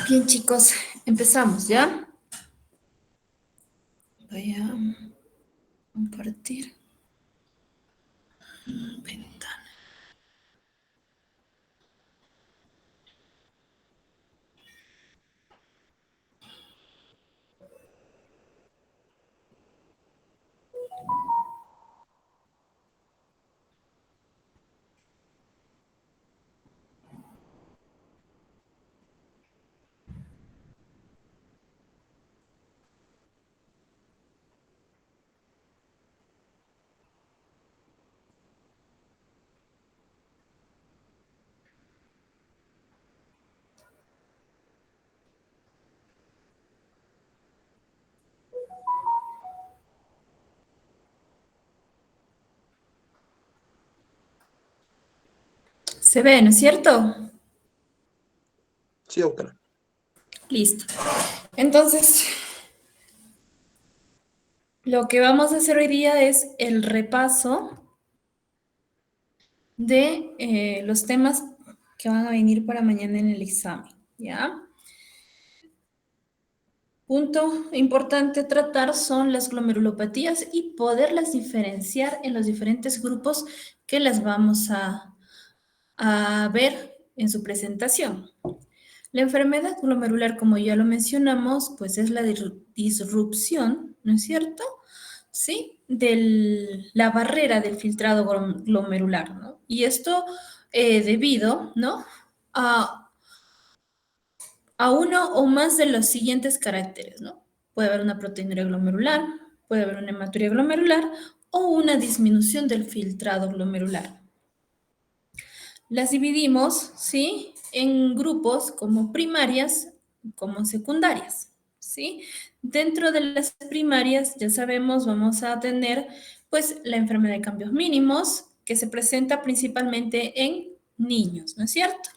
Bien, chicos, empezamos, ¿ya? Voy a compartir ventana. ¿Se ve, no es cierto? Sí, doctora. Listo. Entonces, lo que vamos a hacer hoy día es el repaso de los temas que van a venir para mañana en el examen, ¿ya? Punto importante tratar son las glomerulopatías y poderlas diferenciar en los diferentes grupos que las vamos a ver en su presentación. La enfermedad glomerular, como ya lo mencionamos, pues es la disrupción, ¿no es cierto? Sí, de la barrera del filtrado glomerular, ¿no? Y esto debido, ¿no? A uno o más de los siguientes caracteres, ¿no? Puede haber una proteinuria glomerular, puede haber una hematuria glomerular o una disminución del filtrado glomerular. Las dividimos, ¿sí? En grupos como primarias, como secundarias, ¿sí? Dentro de las primarias, ya sabemos, vamos a tener, pues, la enfermedad de cambios mínimos, que se presenta principalmente en niños, ¿no es cierto?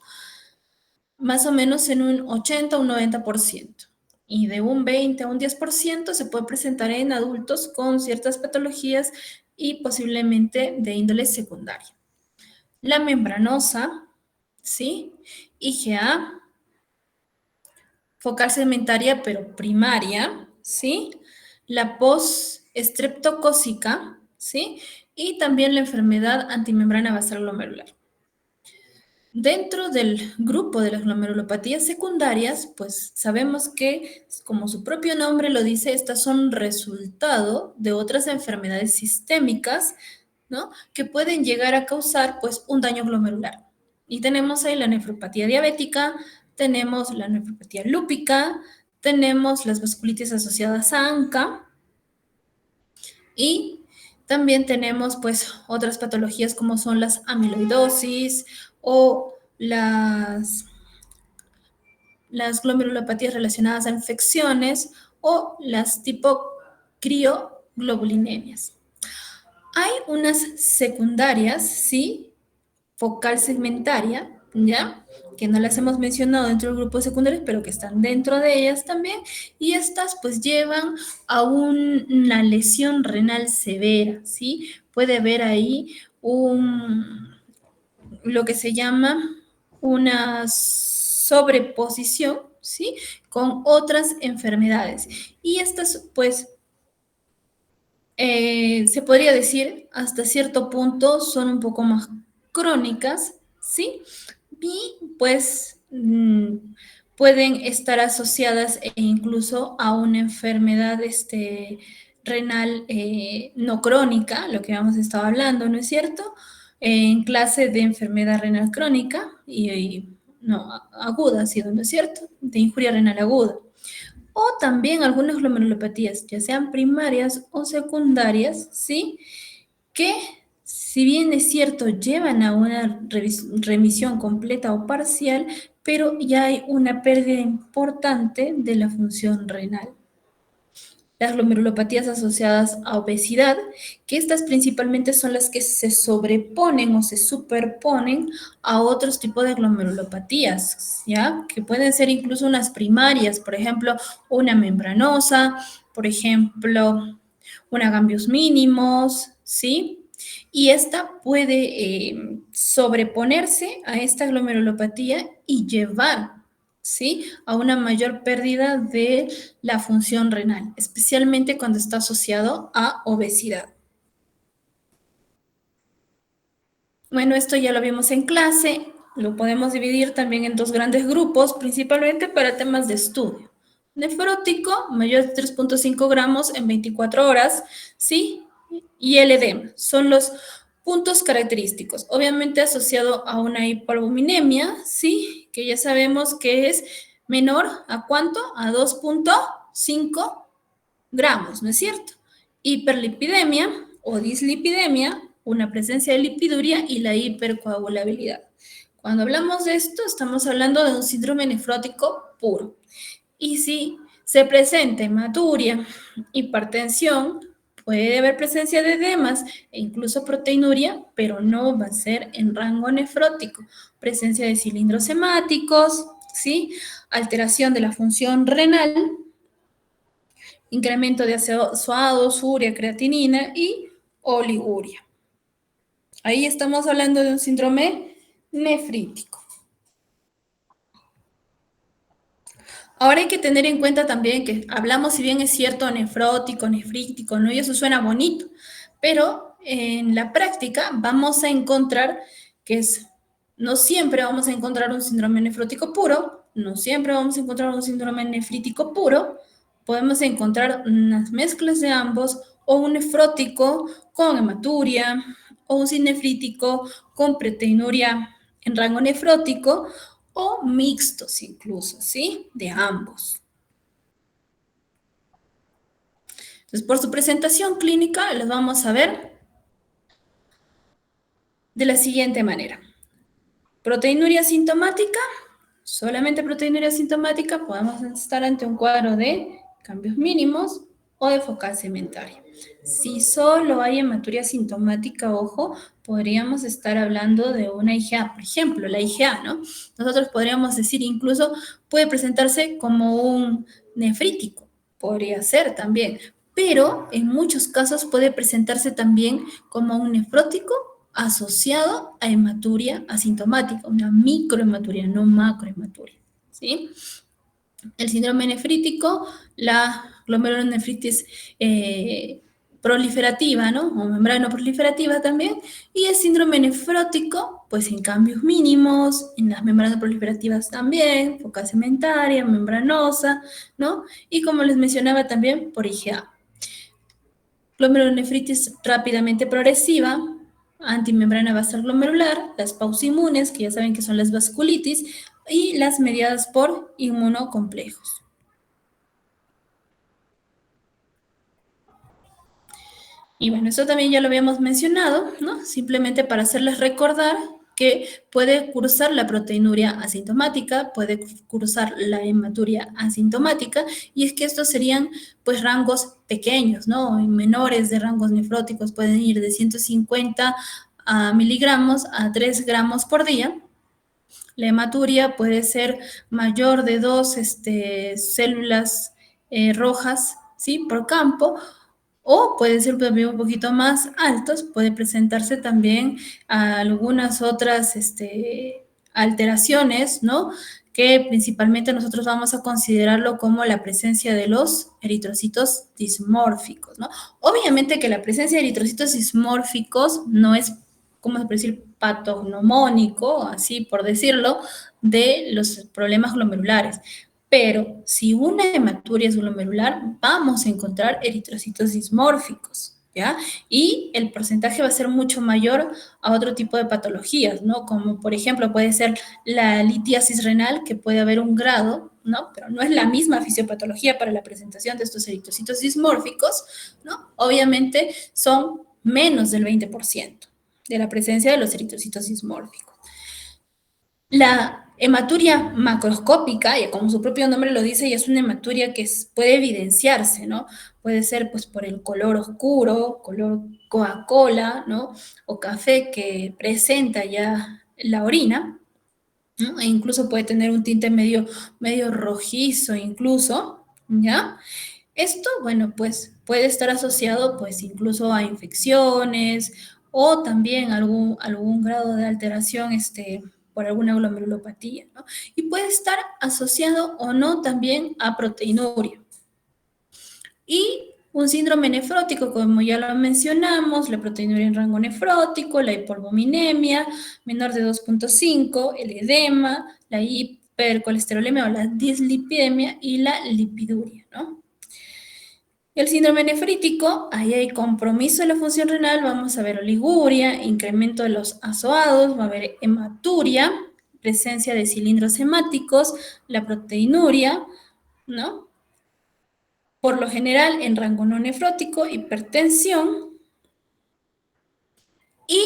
Más o menos en un 80 o un 90%. Y de un 20 a un 10% se puede presentar en adultos con ciertas patologías y posiblemente de índole secundaria. La membranosa, ¿sí? IgA, focal segmentaria, pero primaria, ¿sí? La post-estreptocócica, ¿sí? Y también la enfermedad antimembrana basal glomerular. Dentro del grupo de las glomerulopatías secundarias, pues sabemos que, como su propio nombre lo dice, estas son resultado de otras enfermedades sistémicas, ¿no? Que pueden llegar a causar, pues, un daño glomerular. Y tenemos ahí la nefropatía diabética, tenemos la nefropatía lúpica, tenemos las vasculitis asociadas a ANCA y también tenemos pues otras patologías como son las amiloidosis o las glomerulopatías relacionadas a infecciones o las tipo crioglobulinemias. Hay unas secundarias, ¿sí? Focal segmentaria, ¿ya? Que no las hemos mencionado dentro del grupo secundario, pero que están dentro de ellas también, y estas pues llevan a una lesión renal severa, ¿sí? Puede haber ahí lo que se llama una sobreposición, ¿sí? Con otras enfermedades. Y estas pues se podría decir hasta cierto punto son un poco más crónicas, ¿sí? Y pues pueden estar asociadas e incluso a una enfermedad renal no crónica, lo que hemos estado hablando, ¿no es cierto? En clase de enfermedad renal crónica y no, aguda ha sido, ¿no es cierto? De injuria renal aguda. O también algunas glomerulopatías, ya sean primarias o secundarias, ¿sí? Que si bien es cierto, llevan a una remisión completa o parcial, pero ya hay una pérdida importante de la función renal. Las glomerulopatías asociadas a obesidad, que estas principalmente son las que se sobreponen o se superponen a otros tipos de glomerulopatías, ¿ya? Que pueden ser incluso unas primarias, por ejemplo, una membranosa, por ejemplo, una cambios mínimos, ¿sí? Y esta puede sobreponerse a esta glomerulopatía y llevar ¿sí? A una mayor pérdida de la función renal, especialmente cuando está asociado a obesidad. Bueno, esto ya lo vimos en clase, lo podemos dividir también en dos grandes grupos, principalmente para temas de estudio. Nefrótico, mayor de 3,5 gramos en 24 horas, ¿sí? Y el edema, son los puntos característicos, obviamente asociado a una hipoalbuminemia, ¿sí? Que ya sabemos que es menor a ¿cuánto? A 2,5 gramos, ¿no es cierto? Hiperlipidemia o dislipidemia, una presencia de lipiduria y la hipercoagulabilidad. Cuando hablamos de esto, estamos hablando de un síndrome nefrótico puro. Y si se presenta hematuria, hipertensión, puede haber presencia de edemas e incluso proteinuria, pero no va a ser en rango nefrótico. Presencia de cilindros hemáticos, ¿sí? Alteración de la función renal, incremento de ácido suados, urea, creatinina y oliguria. Ahí estamos hablando de un síndrome nefrítico. Ahora hay que tener en cuenta también que hablamos, si bien es cierto, nefrótico, nefrítico, ¿no? Y eso suena bonito, pero en la práctica vamos a encontrar que no siempre vamos a encontrar un síndrome nefrótico puro, no siempre vamos a encontrar un síndrome nefrítico puro, podemos encontrar unas mezclas de ambos o un nefrótico con hematuria o un sinefrítico con proteinuria en rango nefrótico o mixtos incluso, ¿sí? De ambos. Entonces, por su presentación clínica, los vamos a ver de la siguiente manera. Proteinuria sintomática, solamente proteinuria sintomática, podemos estar ante un cuadro de cambios mínimos o de focal segmentaria. Si solo hay hematuria sintomática, ojo, podríamos estar hablando de una IgA, por ejemplo, la IgA, ¿no? Nosotros podríamos decir incluso puede presentarse como un nefrítico, podría ser también, pero en muchos casos puede presentarse también como un nefrótico asociado a hematuria asintomática, una microhematuria, no macrohematuria, ¿sí? El síndrome nefrítico, la glomerulonefritis proliferativa, ¿no? O membrana proliferativa también, y el síndrome nefrótico, pues en cambios mínimos, en las membranas proliferativas también, focal segmentaria, membranosa, ¿no? Y como les mencionaba también, por IgA. Glomerulonefritis rápidamente progresiva, antimembrana basal glomerular, las pausimunes, que ya saben que son las vasculitis, y las mediadas por inmunocomplejos. Y bueno, eso también ya lo habíamos mencionado, ¿no? Simplemente para hacerles recordar que puede cursar la proteinuria asintomática, puede cursar la hematuria asintomática, y es que estos serían pues rangos pequeños, ¿no? Menores de rangos nefróticos, pueden ir de 150 miligramos a 3 gramos por día. La hematuria puede ser mayor de 2 células rojas, ¿sí? Por campo, o puede ser también un poquito más altos, puede presentarse también algunas otras alteraciones, ¿no? Que principalmente nosotros vamos a considerarlo como la presencia de los eritrocitos dismórficos, ¿no? Obviamente que la presencia de eritrocitos dismórficos no es, ¿cómo se puede decir? Patognomónico, así por decirlo, de los problemas glomerulares. Pero si una hematuria es glomerular, vamos a encontrar eritrocitos dismórficos, ¿ya? Y el porcentaje va a ser mucho mayor a otro tipo de patologías, ¿no? Como por ejemplo puede ser la litiasis renal, que puede haber un grado, ¿no? Pero no es la misma fisiopatología para la presentación de estos eritrocitos dismórficos, ¿no? Obviamente son menos del 20% de la presencia de los eritrocitos dismórficos. La hematuria macroscópica, ya como su propio nombre lo dice, ya es una hematuria que puede evidenciarse, ¿no? Puede ser pues por el color oscuro, color Coca-Cola, ¿no? O café que presenta ya la orina, ¿no? E incluso puede tener un tinte medio rojizo incluso, ¿ya? Esto, bueno, pues puede estar asociado pues incluso a infecciones o también algún grado de alteración por alguna glomerulopatía, ¿no? Y puede estar asociado o no también a proteinuria. Y un síndrome nefrótico, como ya lo mencionamos, la proteinuria en rango nefrótico, la hipoalbuminemia menor de 2,5, el edema, la hipercolesterolemia o la dislipidemia y la lipiduria, ¿no? El síndrome nefrítico, ahí hay compromiso de la función renal, vamos a ver oliguria, incremento de los azoados, va a haber hematuria, presencia de cilindros hemáticos, la proteinuria, ¿no? Por lo general en rango no nefrótico, hipertensión y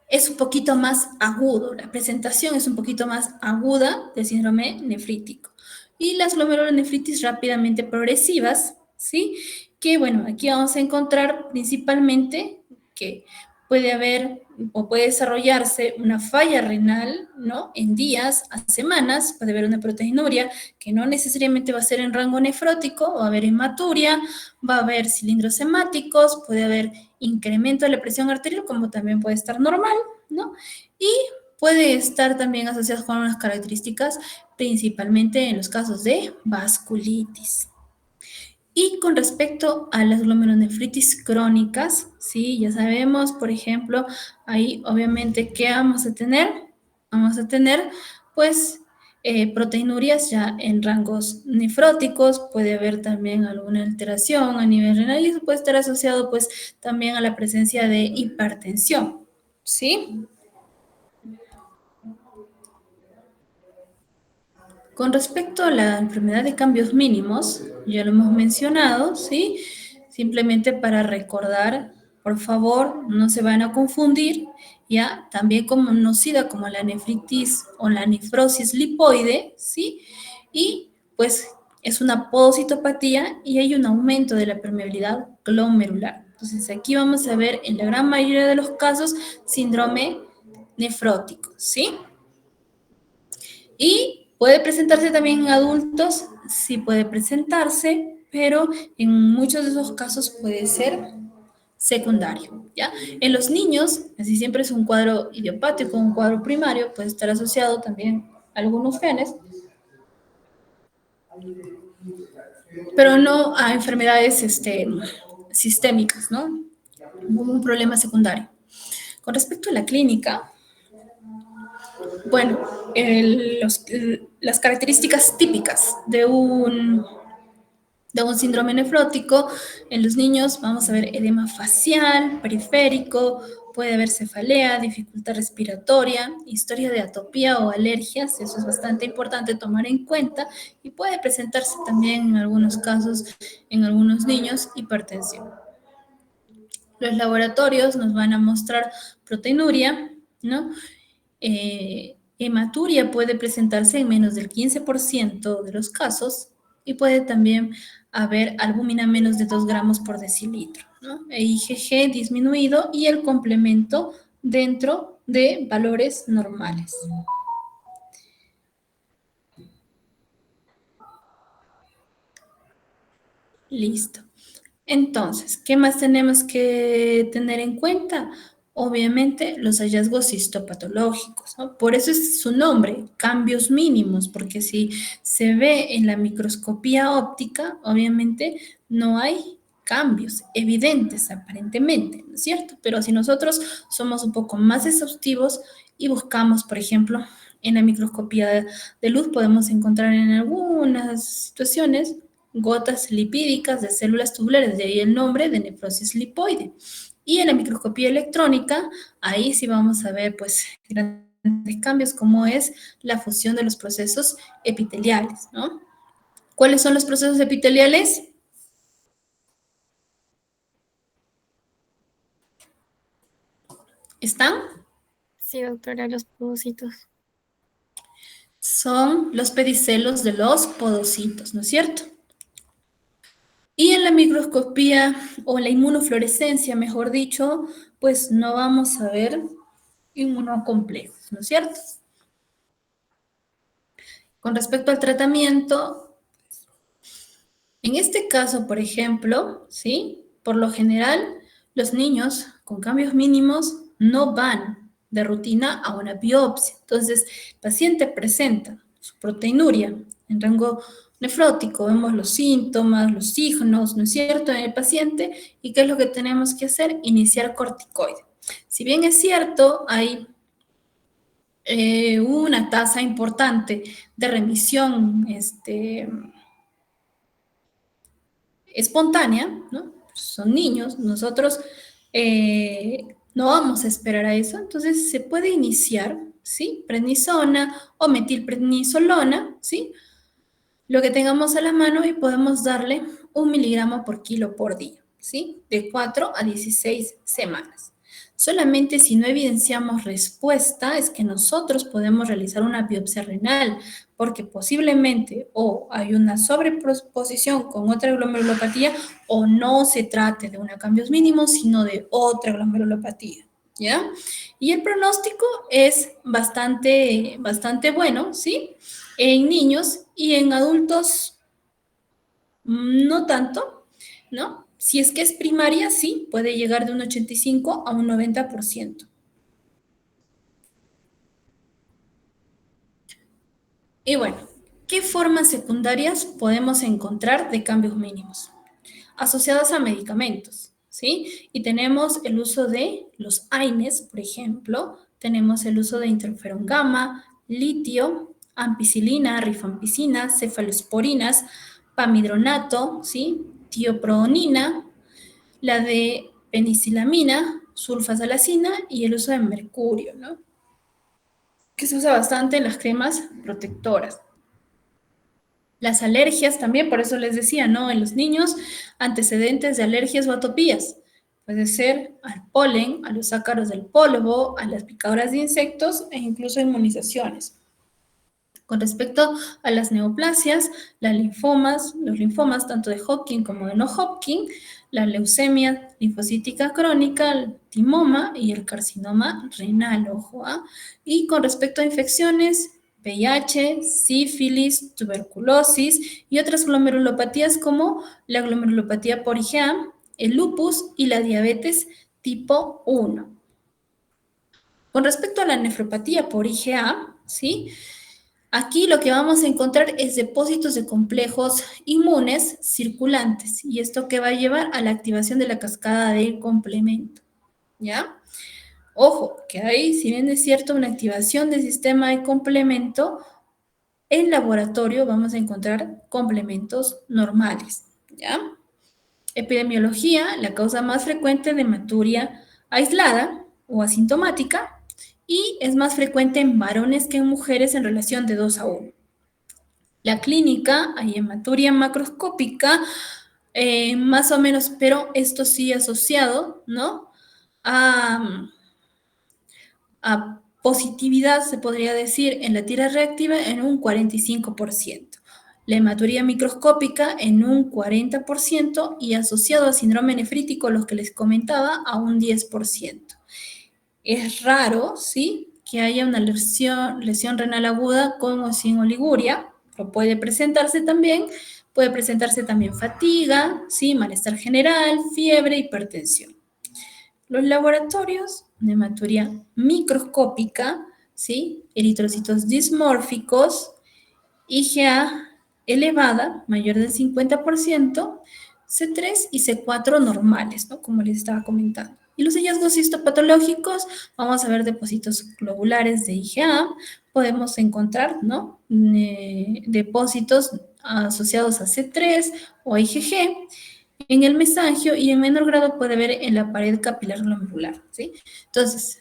es un poquito más agudo, la presentación es un poquito más aguda del síndrome nefrítico. Y las glomerulonefritis rápidamente progresivas, ¿sí? Que bueno, aquí vamos a encontrar principalmente que puede haber o puede desarrollarse una falla renal, ¿no? En días a semanas, puede haber una proteinuria que no necesariamente va a ser en rango nefrótico, va a haber hematuria, va a haber cilindros hemáticos, puede haber incremento de la presión arterial, como también puede estar normal, ¿no? Y puede estar también asociado con unas características, principalmente en los casos de vasculitis. Y con respecto a las glomerulonefritis crónicas, sí, ya sabemos, por ejemplo, ahí obviamente, ¿qué vamos a tener? Vamos a tener, pues, proteinurias ya en rangos nefróticos, puede haber también alguna alteración a nivel renal y eso puede estar asociado, pues, también a la presencia de hipertensión, ¿sí? Con respecto a la enfermedad de cambios mínimos, ya lo hemos mencionado, ¿sí? Simplemente para recordar, por favor, no se van a confundir, ¿ya? También conocida como la nefritis o la nefrosis lipoide, ¿sí? Y pues es una podocitopatía y hay un aumento de la permeabilidad glomerular. Entonces aquí vamos a ver en la gran mayoría de los casos síndrome nefrótico, ¿sí? Y puede presentarse también en adultos, sí puede presentarse, pero en muchos de esos casos puede ser secundario, ¿ya? En los niños, así siempre es un cuadro idiopático, un cuadro primario, puede estar asociado también a algunos genes, pero no a enfermedades sistémicas, ¿no? Como un problema secundario. Con respecto a la clínica, bueno, las características típicas de un síndrome nefrótico. En los niños vamos a ver edema facial, periférico, puede haber cefalea, dificultad respiratoria, historia de atopía o alergias, eso es bastante importante tomar en cuenta y puede presentarse también en algunos casos, en algunos niños, hipertensión. Los laboratorios nos van a mostrar proteinuria, ¿no? Hematuria puede presentarse en menos del 15% de los casos y puede también haber albúmina menos de 2 gramos por decilitro, ¿no? E IgG disminuido y el complemento dentro de valores normales. Listo. Entonces, ¿qué más tenemos que tener en cuenta? Obviamente los hallazgos histopatológicos, ¿no? Por eso es su nombre, cambios mínimos, porque si se ve en la microscopía óptica, obviamente no hay cambios evidentes aparentemente, ¿no es cierto? Pero si nosotros somos un poco más exhaustivos y buscamos, por ejemplo, en la microscopía de luz podemos encontrar en algunas situaciones gotas lipídicas de células tubulares, de ahí el nombre de nefrosis lipoide. Y en la microscopía electrónica, ahí sí vamos a ver pues grandes cambios como es la fusión de los procesos epiteliales, ¿no? ¿Cuáles son los procesos epiteliales? ¿Están? Sí, doctora, los podocitos. Son los pedicelos de los podocitos, ¿no es cierto? Y en la microscopía o la inmunofluorescencia, mejor dicho, pues no vamos a ver inmunocomplejos, ¿no es cierto? Con respecto al tratamiento, en este caso, por ejemplo, ¿sí? Por lo general, los niños con cambios mínimos no van. de rutina a una biopsia. Entonces, el paciente presenta su proteinuria en rango nefrótico, vemos los síntomas, los signos, ¿no es cierto?, en el paciente, y qué es lo que tenemos que hacer, iniciar corticoide. Si bien es cierto, hay una tasa importante de remisión espontánea, ¿no? Son niños, nosotros no vamos a esperar a eso, entonces se puede iniciar, ¿sí? Prednisona o metilprednisolona, ¿sí? Lo que tengamos a la mano y podemos darle 1 miligramo por kilo por día, ¿sí? De 4 a 16 semanas. Solamente si no evidenciamos respuesta es que nosotros podemos realizar una biopsia renal, porque posiblemente o hay una sobreposición con otra glomerulopatía o no se trate de una cambios mínimos, sino de otra glomerulopatía, ¿ya? Y el pronóstico es bastante bueno, ¿sí? En niños y en adultos no tanto, ¿no? Si es que es primaria, sí, puede llegar de un 85 a un 90%. Y bueno, ¿qué formas secundarias podemos encontrar de cambios mínimos? Asociadas a medicamentos, ¿sí? Y tenemos el uso de los AINES, por ejemplo, tenemos el uso de interferón gamma, litio, ampicilina, rifampicina, cefalosporinas, pamidronato, ¿sí? Tioproonina, la de penicilamina, sulfasalacina y el uso de mercurio, ¿no? Que se usa bastante en las cremas protectoras. Las alergias también, por eso les decía, ¿no? En los niños, antecedentes de alergias o atopías. Puede ser al polen, a los ácaros del polvo, a las picaduras de insectos e incluso inmunizaciones. Con respecto a las neoplasias, los linfomas tanto de Hodgkin como de no Hodgkin, la leucemia linfocítica crónica, el timoma y el carcinoma renal, ojo, ¿ah? Y con respecto a infecciones, VIH, sífilis, tuberculosis y otras glomerulopatías como la glomerulopatía por IgA, el lupus y la diabetes tipo 1. Con respecto a la nefropatía por IgA, ¿sí? Aquí lo que vamos a encontrar es depósitos de complejos inmunes circulantes, y esto que va a llevar a la activación de la cascada de complemento, ¿ya? Ojo, que hay, si bien es cierto, una activación del sistema de complemento, en laboratorio vamos a encontrar complementos normales, ¿ya? Epidemiología, la causa más frecuente de hematuria aislada o asintomática, y es más frecuente en varones que en mujeres en relación de 2 a 1. La clínica, hay hematuria macroscópica, más o menos, pero esto sí asociado, ¿no? A positividad, se podría decir, en la tira reactiva en un 45%. La hematuria microscópica en un 40% y asociado a síndrome nefrítico, los que les comentaba, a un 10%. Es raro, ¿sí?, que haya una lesión renal aguda con o sin oliguria, pero puede presentarse también fatiga, ¿sí?, malestar general, fiebre, hipertensión. Los laboratorios de hematuria microscópica, ¿sí?, eritrocitos dismórficos, IgA elevada, mayor del 50%, C3 y C4 normales, ¿no?, como les estaba comentando. Y los hallazgos histopatológicos, vamos a ver depósitos globulares de IgA, podemos encontrar, ¿no?, depósitos asociados a C3 o a IgG en el mesangio, y en menor grado puede haber en la pared capilar glomerular, ¿sí? Entonces,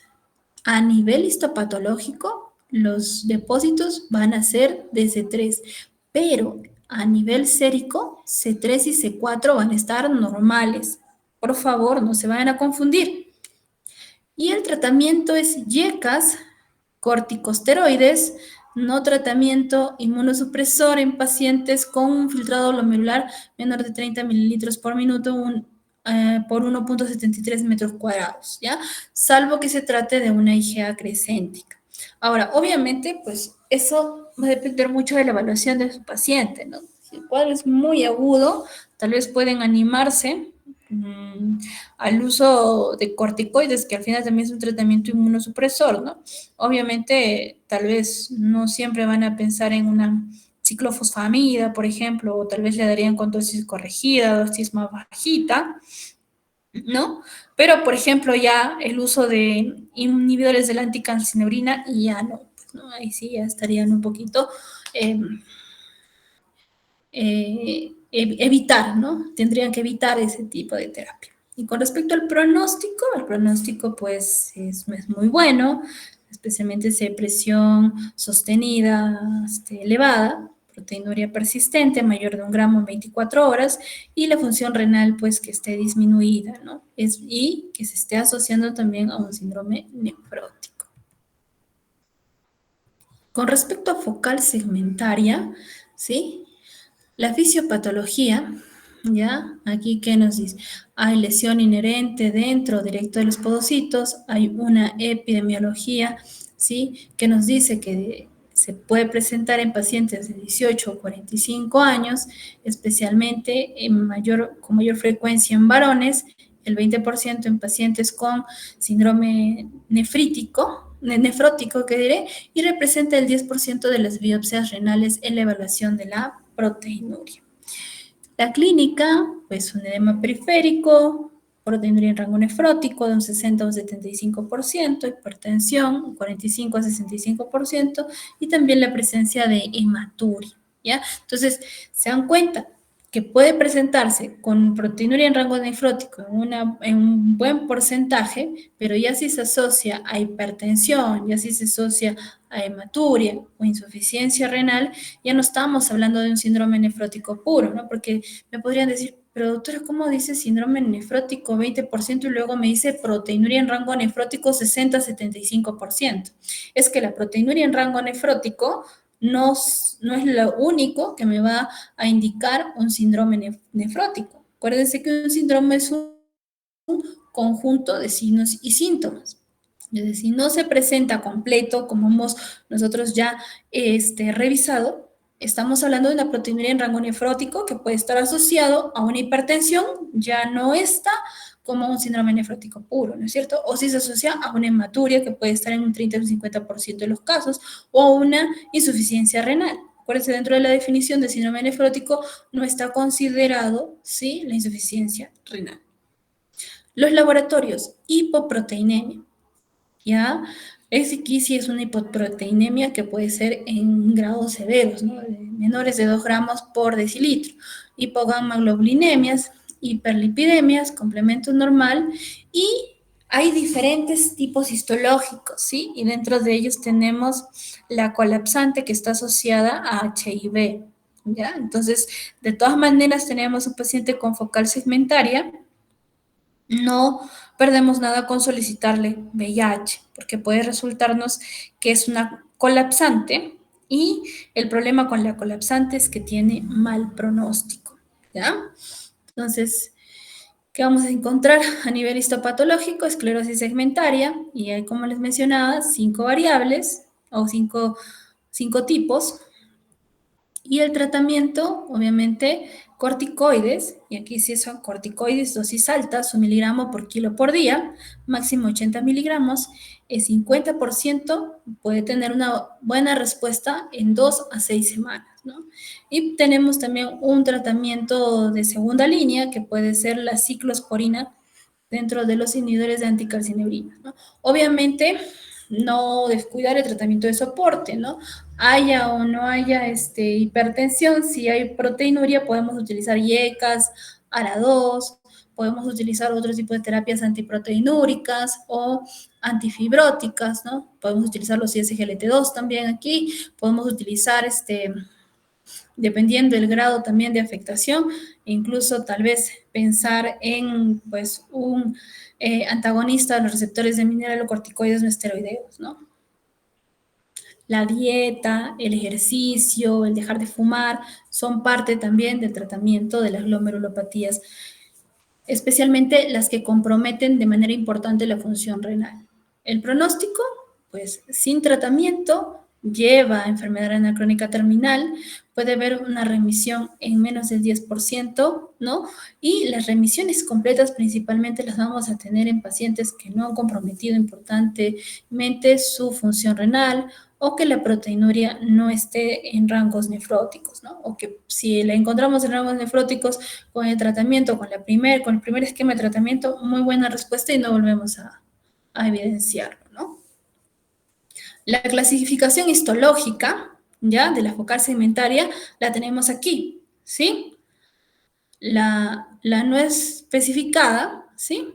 a nivel histopatológico, los depósitos van a ser de C3, pero a nivel sérico, C3 y C4 van a estar normales. Por favor, no se vayan a confundir. Y el tratamiento es YECAS, corticosteroides, no tratamiento inmunosupresor en pacientes con un filtrado glomerular menor de 30 mililitros por minuto por 1.73 metros cuadrados, ¿ya? Salvo que se trate de una IgA crescéntica. Ahora, obviamente, pues eso va a depender mucho de la evaluación de su paciente, ¿no? Si el cuadro es muy agudo, tal vez pueden animarse al uso de corticoides, que al final también es un tratamiento inmunosupresor, ¿no? Obviamente, tal vez no siempre van a pensar en una ciclofosfamida, por ejemplo, o tal vez le darían con dosis corregida, dosis más bajita, ¿no? Pero, por ejemplo, ya el uso de inhibidores de la anticalcineurina, ya no, pues, ¿no? Ahí sí ya estarían un poquito eh, evitar, ¿no? Tendrían que evitar ese tipo de terapia. Y con respecto al pronóstico, el pronóstico pues es muy bueno, especialmente si hay presión sostenida elevada, proteinuria persistente, mayor de 1 gramo en 24 horas, y la función renal pues que esté disminuida, ¿no? Y que se esté asociando también a un síndrome nefrótico. Con respecto a focal segmentaria, ¿sí? La fisiopatología, ¿ya? Aquí, ¿qué nos dice? Hay lesión inherente dentro, directo de los podocitos, hay una epidemiología, ¿sí? Que nos dice que se puede presentar en pacientes de 18 o 45 años, especialmente con mayor frecuencia en varones, el 20% en pacientes con síndrome nefrótico, que diré, y representa el 10% de las biopsias renales en la evaluación de la proteinuria. La clínica, pues un edema periférico, proteinuria en rango nefrótico de un 60 a un 75%, hipertensión un 45 a 65% y también la presencia de hematuria, ¿ya? Entonces, se dan cuenta que puede presentarse con proteinuria en rango nefrótico en un buen porcentaje, pero ya si se asocia a hipertensión, ya si se asocia a hematuria o insuficiencia renal, ya no estamos hablando de un síndrome nefrótico puro, ¿no? Porque me podrían decir, pero doctora, ¿cómo dice síndrome nefrótico 20% y luego me dice proteinuria en rango nefrótico 60-75%? Es que la proteinuria en rango nefrótico no es lo único que me va a indicar un síndrome nefrótico. Acuérdense que un síndrome es un conjunto de signos y síntomas. Es decir, no se presenta completo, como hemos nosotros ya revisado. Estamos hablando de una proteinuria en rango nefrótico que puede estar asociado a una hipertensión, ya no está como un síndrome nefrótico puro, ¿no es cierto? O si se asocia a una hematuria que puede estar en un 30 o un 50% de los casos, o una insuficiencia renal. Acuérdense, dentro de la definición de síndrome nefrótico no está considerado, ¿sí?, la insuficiencia renal. Los laboratorios, hipoproteinemia, ¿ya? Aquí sí es una hipoproteinemia que puede ser en grados severos, ¿no? Menores de 2 gramos por decilitro. Hipogamma-globulинemias, hiperlipidemias, complemento normal, y hay diferentes tipos histológicos, ¿sí? Y dentro de ellos tenemos la colapsante que está asociada a HIV, ¿ya? Entonces, de todas maneras, tenemos un paciente con focal segmentaria. No perdemos nada con solicitarle VIH, porque puede resultarnos que es una colapsante y el problema con la colapsante es que tiene mal pronóstico, ¿ya? Entonces, ¿qué vamos a encontrar a nivel histopatológico? Esclerosis segmentaria, y hay, como les mencionaba, 5 variables o 5 tipos. Y el tratamiento, obviamente, corticoides, y aquí sí son corticoides, dosis altas, 1 miligramo por kilo por día, máximo 80 miligramos, el 50% puede tener una buena respuesta en 2 a 6 semanas, ¿no? Y tenemos también un tratamiento de segunda línea, que puede ser la ciclosporina dentro de los inhibidores de anticalcineurina, ¿no? Obviamente, no descuidar el tratamiento de soporte, ¿no? Haya o no haya hipertensión, si hay proteinuria, podemos utilizar IECAS, ARA2, podemos utilizar otro tipo de terapias antiproteinúricas o antifibróticas, ¿no? Podemos utilizar los ISGLT2 también aquí, podemos utilizar dependiendo del grado también de afectación, incluso tal vez pensar en pues un antagonista de los receptores de mineralocorticoides no esteroideos, ¿no? La dieta, el ejercicio, el dejar de fumar, son parte también del tratamiento de las glomerulopatías, especialmente las que comprometen de manera importante la función renal. El pronóstico, pues sin tratamiento, lleva a enfermedad renal crónica terminal, puede haber una remisión en menos del 10%, ¿no? Y las remisiones completas principalmente las vamos a tener en pacientes que no han comprometido importantemente su función renal o que la proteinuria no esté en rangos nefróticos, ¿no? O que si la encontramos en rangos nefróticos con el tratamiento, con el primer esquema de tratamiento, muy buena respuesta y no volvemos a evidenciarlo, ¿no? La clasificación histológica, ¿ya? De la focal segmentaria, la tenemos aquí, ¿sí? La no especificada, ¿sí?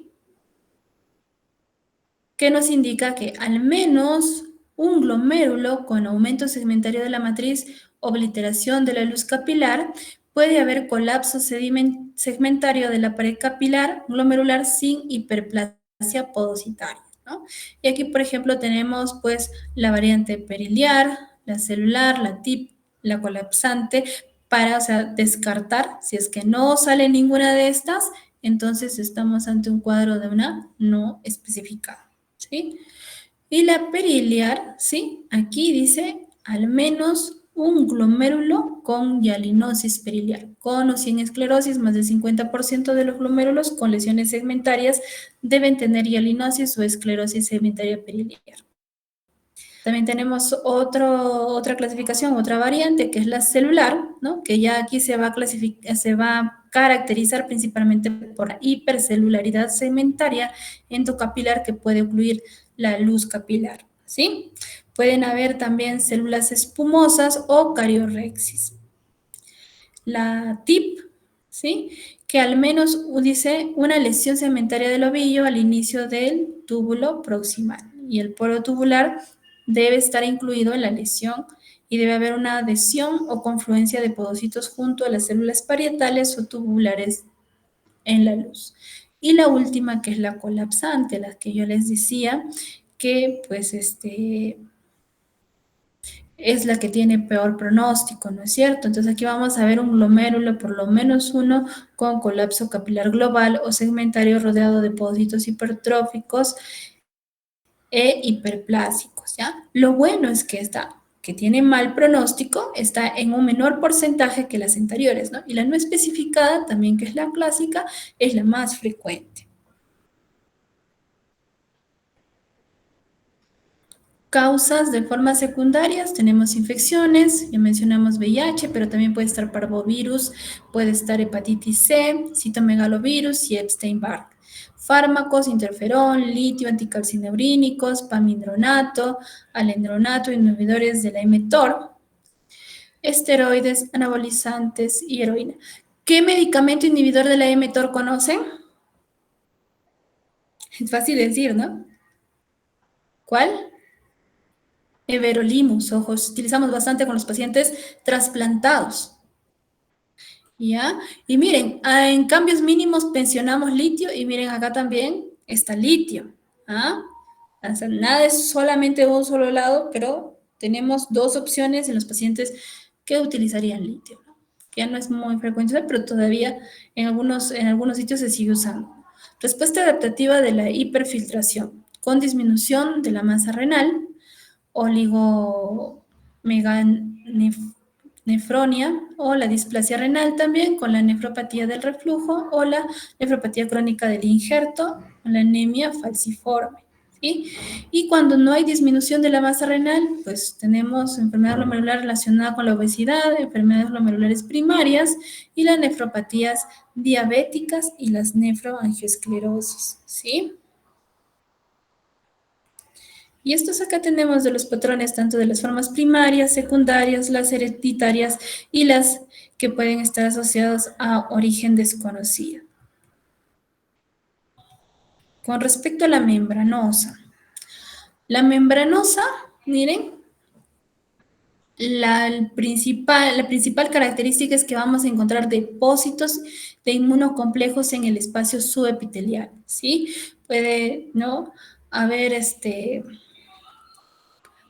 Que nos indica que al menos un glomérulo con aumento segmentario de la matriz, obliteración de la luz capilar, puede haber colapso segmentario de la pared capilar glomerular sin hiperplasia podocitaria, ¿no? Y aquí, por ejemplo, tenemos pues la variante periliar, la celular, la TIP, la colapsante, para, o sea, descartar, si es que no sale ninguna de estas, entonces estamos ante un cuadro de una no especificada, ¿sí? Y la periliar, ¿sí? Aquí dice al menos un glomérulo con hialinosis periliar. Con o sin esclerosis, más del 50% de los glomérulos con lesiones segmentarias deben tener hialinosis o esclerosis segmentaria periliar. También tenemos otra clasificación, otra variante, que es la celular, ¿no? Que ya aquí se va a caracterizar principalmente por hipercelularidad segmentaria endocapilar que puede ocluir la luz capilar, ¿sí? Pueden haber también células espumosas o cariorrexis. La TIP, ¿sí? Que al menos dice una lesión segmentaria del ovillo al inicio del túbulo proximal. Y el poro tubular debe estar incluido en la lesión y debe haber una adhesión o confluencia de podocitos junto a las células parietales o tubulares en la luz. Y la última, que es la colapsante, la que yo les decía, que pues es la que tiene peor pronóstico, ¿no es cierto? Entonces aquí vamos a ver un glomérulo, por lo menos uno, con colapso capilar global o segmentario rodeado de podocitos hipertróficos e hiperplásicos, ¿ya? Lo bueno es que esta, que tiene mal pronóstico, está en un menor porcentaje que las anteriores, ¿no? Y la no especificada, también que es la clásica, es la más frecuente. Causas de formas secundarias, tenemos infecciones, ya mencionamos VIH, pero también puede estar parvovirus, puede estar hepatitis C, citomegalovirus y Epstein-Barr. Fármacos, interferón, litio, anticalcineurínicos, pamidronato, alendronato, inhibidores de la mTOR, esteroides, anabolizantes y heroína. ¿Qué medicamento inhibidor de la mTOR conocen? Es fácil decir, ¿no? ¿Cuál? Everolimus, ojos, utilizamos bastante con los pacientes trasplantados. ¿Ya? Y miren, en cambios mínimos pensionamos litio y miren acá también está litio. ¿Ah? O sea, nada es solamente de un solo lado, pero tenemos dos opciones en los pacientes que utilizarían litio, ¿no? Que ya no es muy frecuente, pero todavía en algunos sitios se sigue usando. Respuesta adaptativa de la hiperfiltración con disminución de la masa renal, oligomeganefronia o la displasia renal también con la nefropatía del reflujo o la nefropatía crónica del injerto o la anemia falciforme. ¿Sí? Y cuando no hay disminución de la masa renal, pues tenemos enfermedad glomerular relacionada con la obesidad, enfermedades glomerulares primarias y las nefropatías diabéticas y las nefroangiosclerosis, ¿sí? Y estos acá tenemos de los patrones tanto de las formas primarias, secundarias, las hereditarias y las que pueden estar asociadas a origen desconocido. Con respecto a la membranosa. La membranosa, miren, la principal característica es que vamos a encontrar depósitos de inmunocomplejos en el espacio subepitelial, ¿sí? Puede, ¿no? Haber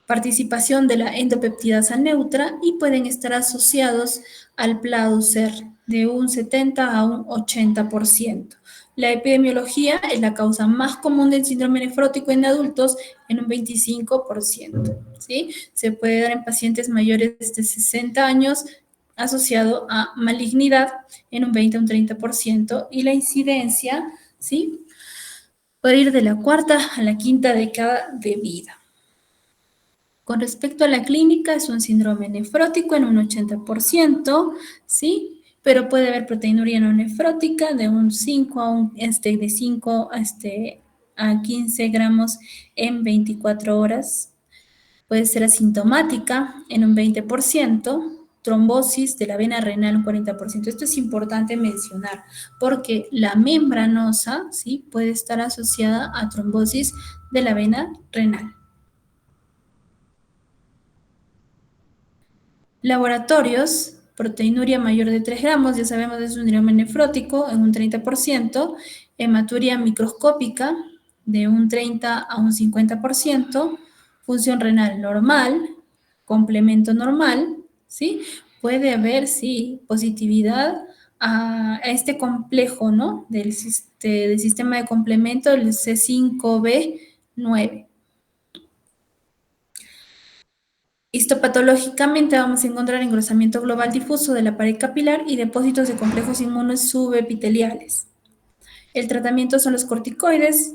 participación de la endopeptidasa neutra y pueden estar asociados al Pladocert, de un 70 a un 80%. La epidemiología es la causa más común del síndrome nefrótico en adultos en un 25%. ¿Sí? Se puede dar en pacientes mayores de 60 años asociado a malignidad en un 20 a un 30% y la incidencia, ¿sí? Puede ir de la cuarta a la quinta década de vida. Con respecto a la clínica, es un síndrome nefrótico en un 80%, ¿sí? Pero puede haber proteinuria no nefrótica de un 5 a, de 5 a 15 gramos en 24 horas. Puede ser asintomática en un 20%, trombosis de la vena renal un 40%. Esto es importante mencionar porque la membranosa, ¿sí? Puede estar asociada a trombosis de la vena renal. Laboratorios, proteinuria mayor de 3 gramos, ya sabemos es un síndrome nefrótico en un 30%, hematuria microscópica de un 30 a un 50%, función renal normal, complemento normal, ¿sí? Puede haber, sí, positividad a este complejo, ¿no? Del sistema de complemento, el C5b9. Histopatológicamente vamos a encontrar engrosamiento global difuso de la pared capilar y depósitos de complejos inmunes subepiteliales. El tratamiento son los corticoides,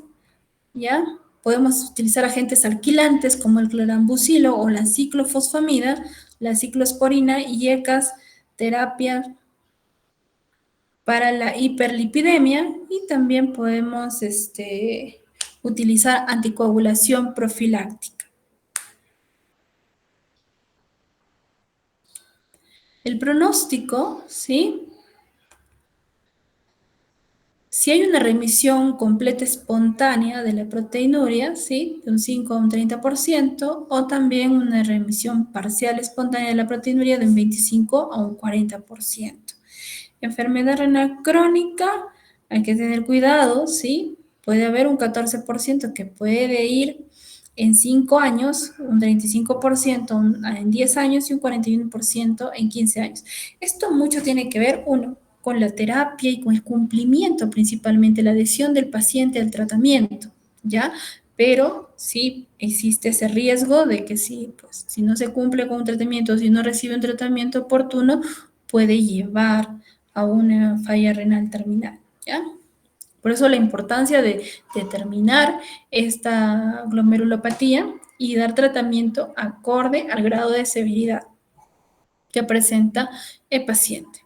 ¿ya? Podemos utilizar agentes alquilantes como el clorambucilo o la ciclofosfamida, la ciclosporina y ECAS, terapia para la hiperlipidemia y también podemos utilizar anticoagulación profiláctica. El pronóstico, ¿sí? Si hay una remisión completa espontánea de la proteinuria, ¿sí? De un 5 a un 30%, o también una remisión parcial espontánea de la proteinuria de un 25 a un 40%. Enfermedad renal crónica, hay que tener cuidado, ¿sí? Puede haber un 14% que puede ir en 5 años, un 35% en 10 años y un 41% en 15 años. Esto mucho tiene que ver, uno, con la terapia y con el cumplimiento, principalmente la adhesión del paciente al tratamiento, ¿ya? Pero sí existe ese riesgo de que pues, si no se cumple con un tratamiento, si no recibe un tratamiento oportuno, puede llevar a una falla renal terminal, ¿ya? Por eso la importancia de determinar esta glomerulopatía y dar tratamiento acorde al grado de severidad que presenta el paciente.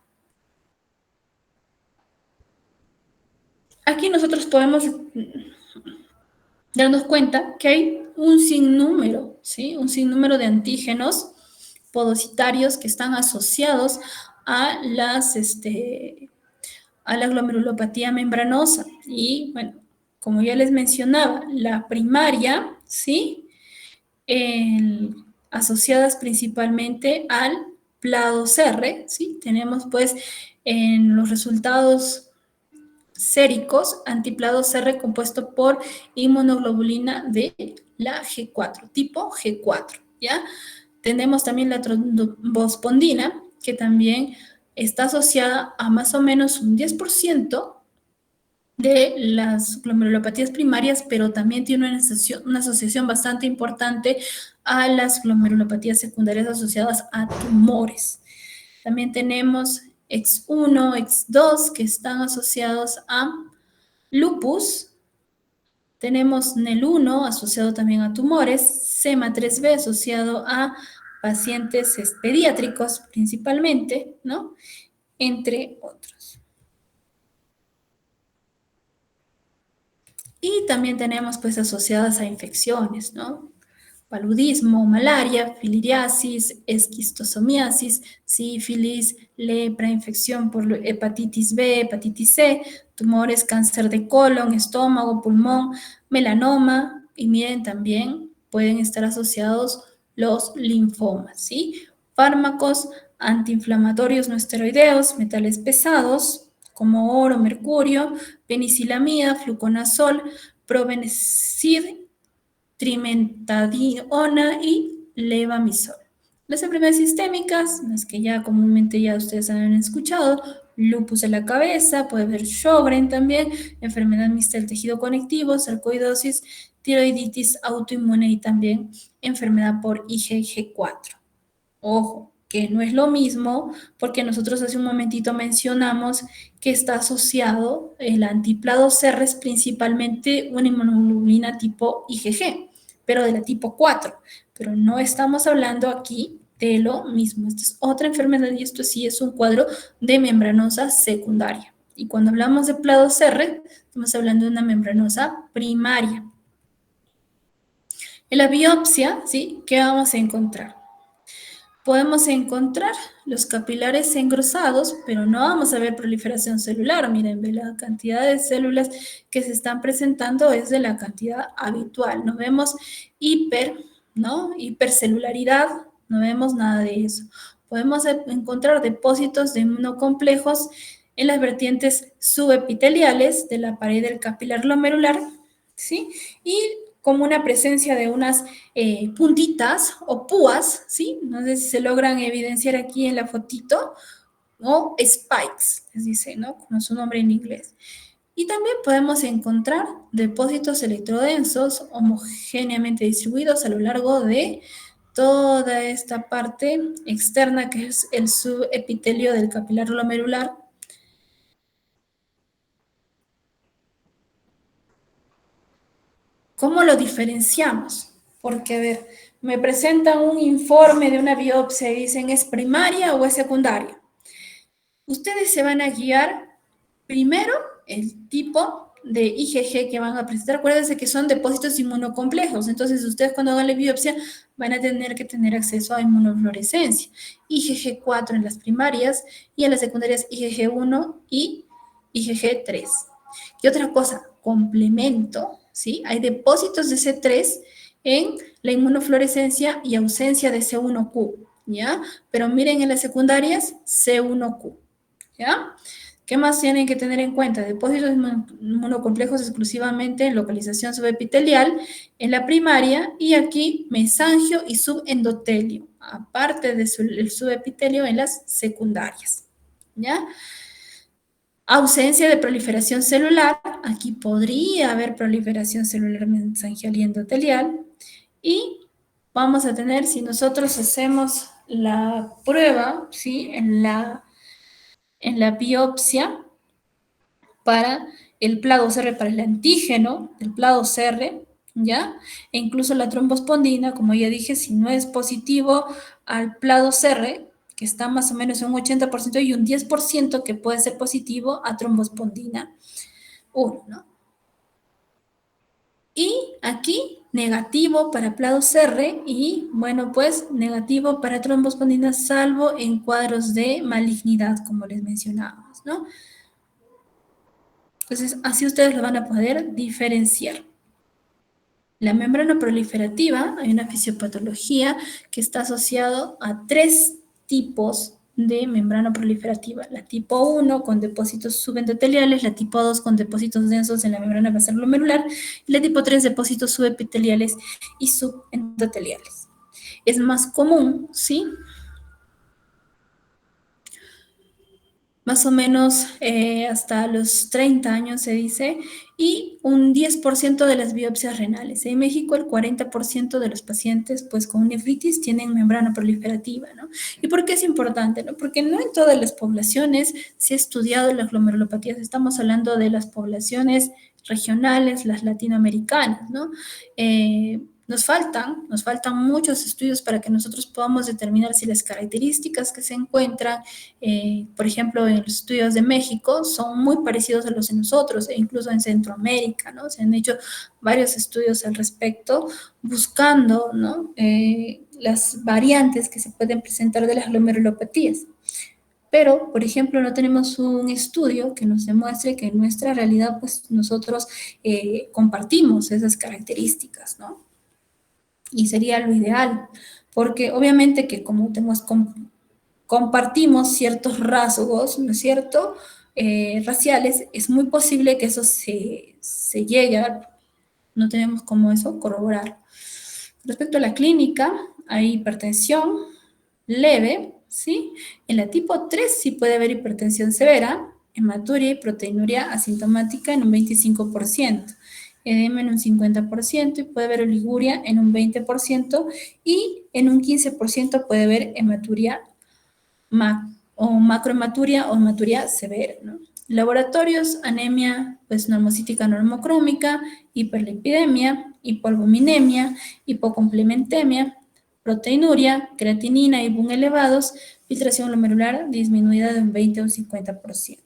Aquí nosotros podemos darnos cuenta que hay un sinnúmero, ¿sí? Un sinnúmero de antígenos podocitarios que están asociados a a la glomerulopatía membranosa. Y bueno, como ya les mencionaba, la primaria, ¿sí? Asociadas principalmente al PLA2R, ¿sí? Tenemos pues en los resultados séricos anti-PLA2R compuesto por inmunoglobulina de la G4, tipo G4, ¿ya? Tenemos también la trombospondina, que también está asociada a más o menos un 10% de las glomerulopatías primarias, pero también tiene una asociación bastante importante a las glomerulopatías secundarias asociadas a tumores. También tenemos X1, X2, que están asociados a lupus. Tenemos NEL1 asociado también a tumores, SEMA3B asociado a pacientes pediátricos principalmente, ¿no? Entre otros. Y también tenemos pues asociadas a infecciones, ¿no? Paludismo, malaria, filariasis, esquistosomiasis, sífilis, lepra, infección por hepatitis B, hepatitis C, tumores, cáncer de colon, estómago, pulmón, melanoma, y miren también pueden estar asociados los linfomas, ¿sí? Fármacos antiinflamatorios no esteroideos, metales pesados como oro, mercurio, penicilamida, fluconazol, probenecid, trimetadiona y levamisol. Las enfermedades sistémicas, las que ya comúnmente ya ustedes han escuchado, lupus de la cabeza, puede haber Sjögren también, enfermedad mixta del tejido conectivo, sarcoidosis, tiroiditis autoinmune y también enfermedad por IgG4. Ojo, que no es lo mismo porque nosotros hace un momentito mencionamos que está asociado el antiplado CERRES principalmente una inmunoglobulina tipo IgG, pero de la tipo 4. Pero no estamos hablando aquí de lo mismo. Esta es otra enfermedad y esto sí es un cuadro de membranosa secundaria. Y cuando hablamos de plado CERRES, estamos hablando de una membranosa primaria. En la biopsia, ¿sí? ¿Qué vamos a encontrar? Podemos encontrar los capilares engrosados, pero no vamos a ver proliferación celular. Miren, la cantidad de células que se están presentando es de la cantidad habitual. No vemos hipercelularidad, no vemos nada de eso. Podemos encontrar depósitos de inmunocomplejos en las vertientes subepiteliales de la pared del capilar glomerular, ¿sí? Y como una presencia de unas puntitas o púas, ¿sí? No sé si se logran evidenciar aquí en la fotito, o spikes, les dice, ¿no? Como su nombre en inglés. Y también podemos encontrar depósitos electrodensos homogéneamente distribuidos a lo largo de toda esta parte externa que es el subepitelio del capilar glomerular. ¿Cómo lo diferenciamos? Porque, a ver, me presentan un informe de una biopsia y dicen, ¿es primaria o es secundaria? Ustedes se van a guiar primero el tipo de IgG que van a presentar. Acuérdense que son depósitos inmunocomplejos, entonces ustedes cuando hagan la biopsia van a tener que tener acceso a inmunofluorescencia. IgG4 en las primarias y en las secundarias IgG1 y IgG3. Y otra cosa, complemento, ¿sí? Hay depósitos de C3 en la inmunofluorescencia y ausencia de C1Q, ¿ya? Pero miren en las secundarias, C1Q, ¿ya? ¿Qué más tienen que tener en cuenta? Depósitos inmunocomplejos exclusivamente en localización subepitelial en la primaria y aquí mesangio y subendotelio, aparte del subepitelio en las secundarias, ¿ya? Ausencia de proliferación celular, aquí podría haber proliferación celular mesangial y endotelial. Y vamos a tener, si nosotros hacemos la prueba, ¿sí? En la biopsia para el plado CR, para el antígeno del plado CR, ¿ya? E incluso la trombospondina, como ya dije, si no es positivo al plado CR, que está más o menos en un 80% y un 10% que puede ser positivo a trombospondina 1, ¿no? Y aquí negativo para plado CR y, bueno, pues negativo para trombospondina, salvo en cuadros de malignidad, como les mencionábamos, ¿no? Entonces, así ustedes lo van a poder diferenciar. La membrana proliferativa, hay una fisiopatología que está asociado a 3 tipos de membrana proliferativa. La tipo 1 con depósitos subendoteliales, la tipo 2 con depósitos densos en la membrana basal glomerular y la tipo 3 depósitos subepiteliales y subendoteliales. Es más común, ¿sí? Más o menos hasta los 30 años se dice, y un 10% de las biopsias renales. En México el 40% de los pacientes pues con nefritis tienen membrana proliferativa, ¿no? ¿Y por qué es importante? ¿No? Porque no en todas las poblaciones se ha estudiado las glomerulopatías, estamos hablando de las poblaciones regionales, las latinoamericanas, ¿no? Nos faltan muchos estudios para que nosotros podamos determinar si las características que se encuentran, por ejemplo, en los estudios de México, son muy parecidos a los de nosotros, e incluso en Centroamérica, ¿no? Se han hecho varios estudios al respecto, buscando, ¿no? Las variantes que se pueden presentar de las glomerulopatías. Pero, por ejemplo, no tenemos un estudio que nos demuestre que en nuestra realidad, pues nosotros compartimos esas características, ¿no? Y sería lo ideal, porque obviamente que como compartimos ciertos rasgos, ¿no es cierto?, raciales, es muy posible que eso se llegue a, no tenemos cómo eso corroborar. Respecto a la clínica, hay hipertensión leve, ¿sí? En la tipo 3 sí puede haber hipertensión severa, hematuria y proteinuria asintomática en un 25%, edema en un 50% y puede haber oliguria en un 20% y en un 15% puede haber hematuria o macrohematuria o hematuria severa, ¿no? Laboratorios, anemia, pues normocítica normocrómica, hiperlipidemia, hipoalbuminemia, hipocomplementemia, proteinuria, creatinina y BUN elevados, filtración glomerular disminuida de un 20 o un 50%.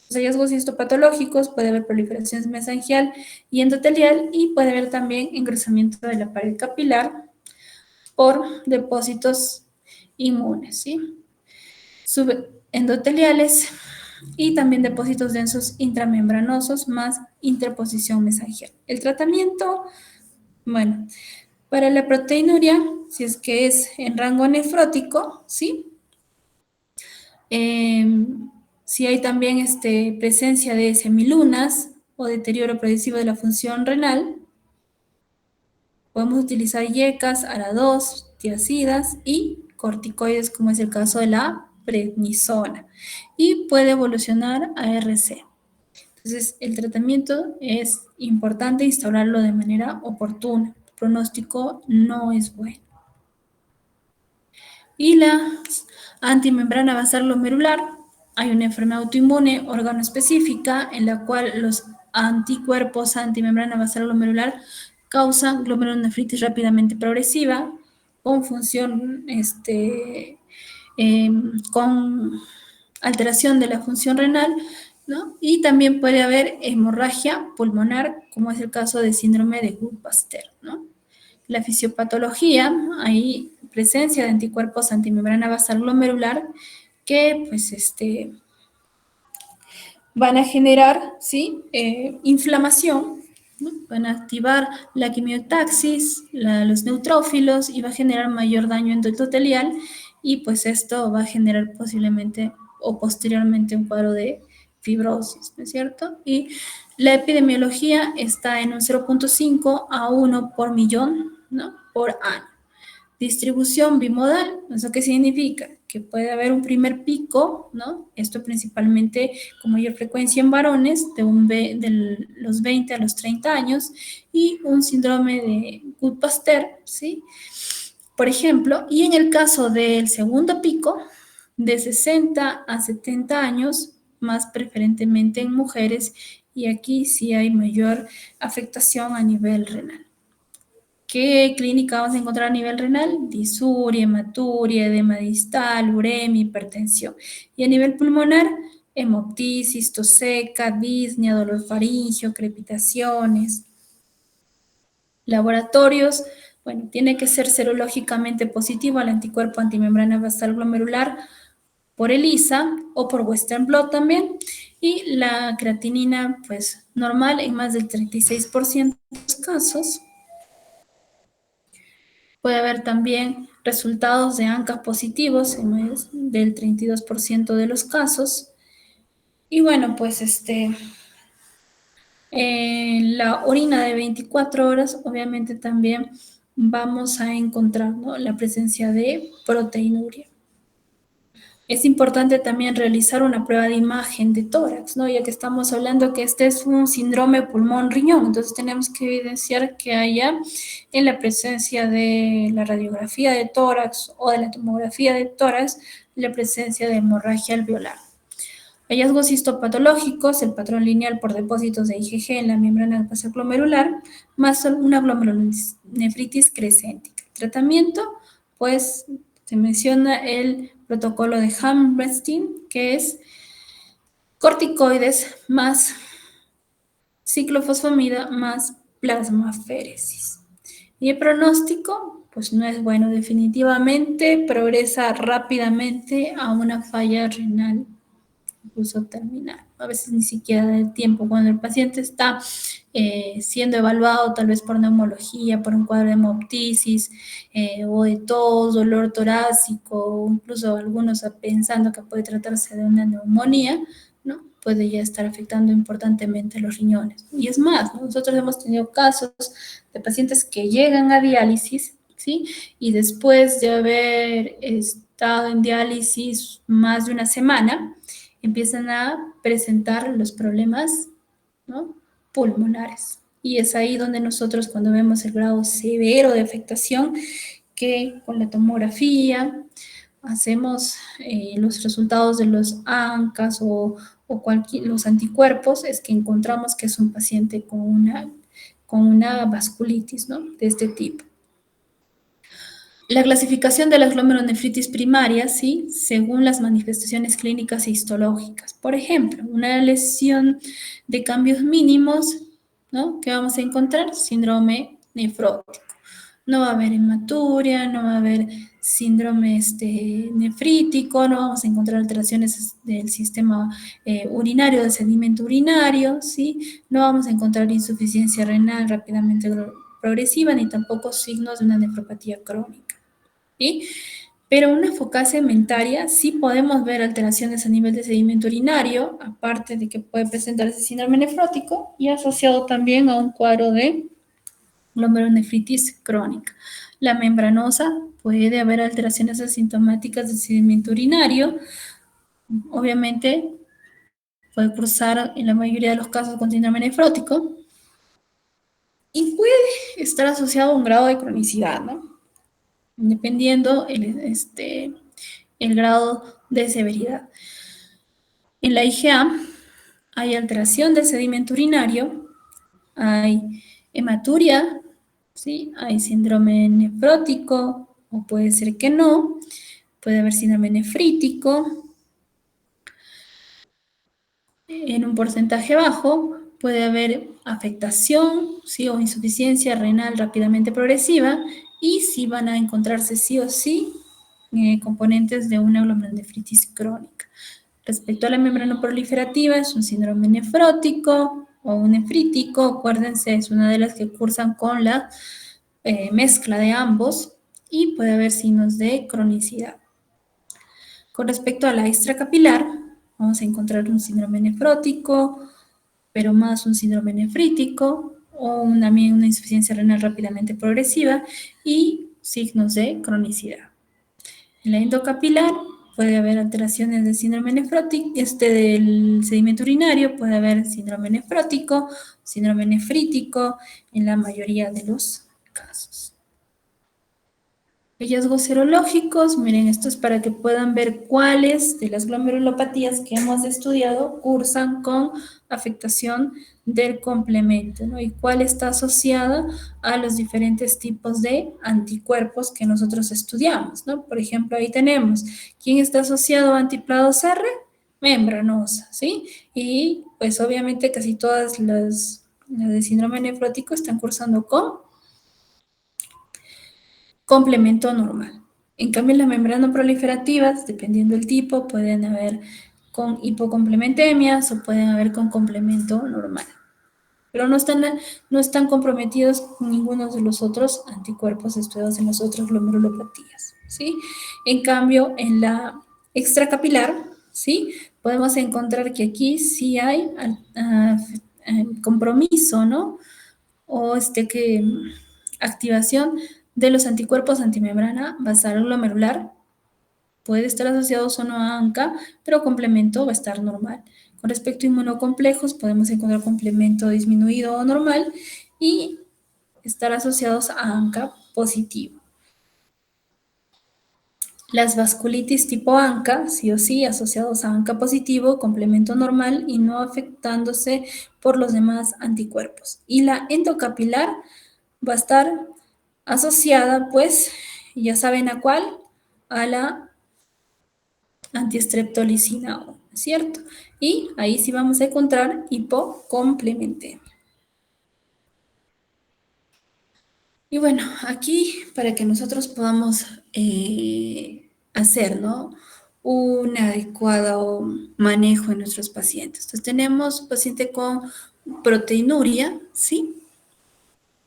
Los hallazgos histopatológicos, puede haber proliferación mesangial y endotelial y puede haber también engrosamiento de la pared capilar por depósitos inmunes, ¿sí? Subendoteliales y también depósitos densos intramembranosos más interposición mesangial. El tratamiento, bueno, para la proteinuria, si es que es en rango nefrótico, ¿sí? Si hay también presencia de semilunas o deterioro progresivo de la función renal, podemos utilizar yecas, ARA2, tiazidas y corticoides, como es el caso de la prednisona, y puede evolucionar a RC. Entonces, el tratamiento es importante instaurarlo de manera oportuna. El pronóstico no es bueno. Y la antimembrana basal glomerular, hay una enfermedad autoinmune órgano específica en la cual los anticuerpos antimembrana basal glomerular causan glomerulonefritis rápidamente progresiva con función, con alteración de la función renal, ¿no? Y también puede haber hemorragia pulmonar, como es el caso de síndrome de Goodpaster, ¿no? La fisiopatología, hay presencia de anticuerpos antimembrana basal glomerular que, pues, van a generar, ¿sí? Inflamación, ¿no? Van a activar la quimiotaxis, los neutrófilos y va a generar mayor daño endotelial y pues esto va a generar posiblemente o posteriormente un cuadro de fibrosis, ¿no es cierto? Y la epidemiología está en un 0.5 a 1 por millón, ¿no? Por año. Distribución bimodal, ¿eso qué significa? Que puede haber un primer pico, ¿no? Esto principalmente con mayor frecuencia en varones, de los 20 a los 30 años, y un síndrome de Goodpaster, ¿sí? Por ejemplo, y en el caso del segundo pico, de 60 a 70 años, más preferentemente en mujeres, y aquí sí hay mayor afectación a nivel renal. ¿Qué clínica vamos a encontrar a nivel renal? Disuria, hematuria, edema distal, uremia, hipertensión. Y a nivel pulmonar, hemoptisis, tos seca, disnea, dolor faríngeo, crepitaciones. Laboratorios, bueno, tiene que ser serológicamente positivo al anticuerpo antimembrana basal glomerular por ELISA o por Western blot también. Y la creatinina, pues, normal en más del 36% de los casos. Puede haber también resultados de ANCA positivos en más del 32% de los casos. Y bueno, pues en la orina de 24 horas, obviamente también vamos a encontrar, ¿no?, la presencia de proteinuria. Es importante también realizar una prueba de imagen de tórax, ¿no? Ya que estamos hablando que este es un síndrome pulmón-riñón, entonces tenemos que evidenciar que haya en la presencia de la radiografía de tórax o de la tomografía de tórax la presencia de hemorragia alveolar. Hallazgos histopatológicos, el patrón lineal por depósitos de IgG en la membrana basal glomerular, más una glomerulonefritis crescéntica. Tratamiento, pues se menciona el protocolo de Hammerstein, que es corticoides más ciclofosfamida más plasmaféresis. Y el pronóstico, pues no es bueno, definitivamente progresa rápidamente a una falla renal, incluso terminal. A veces ni siquiera da el tiempo. Cuando el paciente está siendo evaluado tal vez por neumología, por un cuadro de hemoptisis o de tos, dolor torácico, incluso algunos pensando que puede tratarse de una neumonía, ¿no?, puede ya estar afectando importantemente los riñones. Y es más, ¿no?, nosotros hemos tenido casos de pacientes que llegan a diálisis, ¿sí?, y después de haber estado en diálisis más de una semana, empiezan a presentar los problemas, ¿no?, pulmonares. Y es ahí donde nosotros, cuando vemos el grado severo de afectación, que con la tomografía hacemos los resultados de los ANCAS o los anticuerpos, es que encontramos que es un paciente con una vasculitis, ¿no?, de este tipo. La clasificación de la glomerulonefritis primaria, ¿sí?, según las manifestaciones clínicas e histológicas. Por ejemplo, una lesión de cambios mínimos, ¿no?, ¿qué vamos a encontrar? Síndrome nefrótico. No va a haber hematuria, no va a haber síndrome nefrítico, no vamos a encontrar alteraciones del sistema urinario, del sedimento urinario, ¿sí? No vamos a encontrar insuficiencia renal rápidamente progresiva, ni tampoco signos de una nefropatía crónica, ¿sí? Pero una focal segmentaria sí podemos ver alteraciones a nivel de sedimento urinario, aparte de que puede presentarse síndrome nefrótico y asociado también a un cuadro de glomerulonefritis crónica. La membranosa, puede haber alteraciones asintomáticas del sedimento urinario, obviamente puede cruzar en la mayoría de los casos con síndrome nefrótico y puede estar asociado a un grado de cronicidad, ¿no?, dependiendo el grado de severidad. En la IgA hay alteración del sedimento urinario, hay hematuria, ¿sí?, hay síndrome nefrótico, o puede ser que no, puede haber síndrome nefrítico. En un porcentaje bajo puede haber afectación, ¿sí?, o insuficiencia renal rápidamente progresiva, y sí van a encontrarse sí o sí componentes de una glomerulonefritis crónica. Respecto a la membrana proliferativa, es un síndrome nefrótico o un nefrítico, acuérdense, es una de las que cursan con la mezcla de ambos, y puede haber signos de cronicidad. Con respecto a la extracapilar, vamos a encontrar un síndrome nefrótico, pero más un síndrome nefrítico, o también una insuficiencia renal rápidamente progresiva y signos de cronicidad. En la endocapilar puede haber alteraciones del síndrome nefrótico, del sedimento urinario, puede haber síndrome nefrótico, síndrome nefrítico, en la mayoría de los casos. Hallazgos serológicos, miren, esto es para que puedan ver cuáles de las glomerulopatías que hemos estudiado cursan con afectación del complemento, ¿no?, y cuál está asociada a los diferentes tipos de anticuerpos que nosotros estudiamos, ¿no? Por ejemplo, ahí tenemos, ¿quién está asociado a antiplados R? Membranosa, ¿sí? Y pues obviamente casi todas las de síndrome nefrótico están cursando con complemento normal. En cambio, las membranas proliferativas, dependiendo del tipo, pueden haber con hipocomplementemias o pueden haber con complemento normal. Pero no están comprometidos con ninguno de los otros anticuerpos estudiados en las otras glomerulopatías, ¿sí? En cambio, en la extracapilar, ¿sí?, podemos encontrar que aquí sí hay compromiso, ¿no?, o activación de los anticuerpos antimembrana basal glomerular. Puede estar asociado o no a ANCA, pero complemento va a estar normal. Con respecto a inmunocomplejos, podemos encontrar complemento disminuido o normal y estar asociados a ANCA positivo. Las vasculitis tipo ANCA, sí o sí, asociados a ANCA positivo, complemento normal y no afectándose por los demás anticuerpos. Y la endocapilar va a estar asociada, pues, ya saben a cuál, a la antiestreptolicina, ¿cierto? Y ahí sí vamos a encontrar hipocomplementemia. Y bueno, aquí para que nosotros podamos hacer, ¿no?, un adecuado manejo en nuestros pacientes. Entonces tenemos paciente con proteinuria, ¿sí?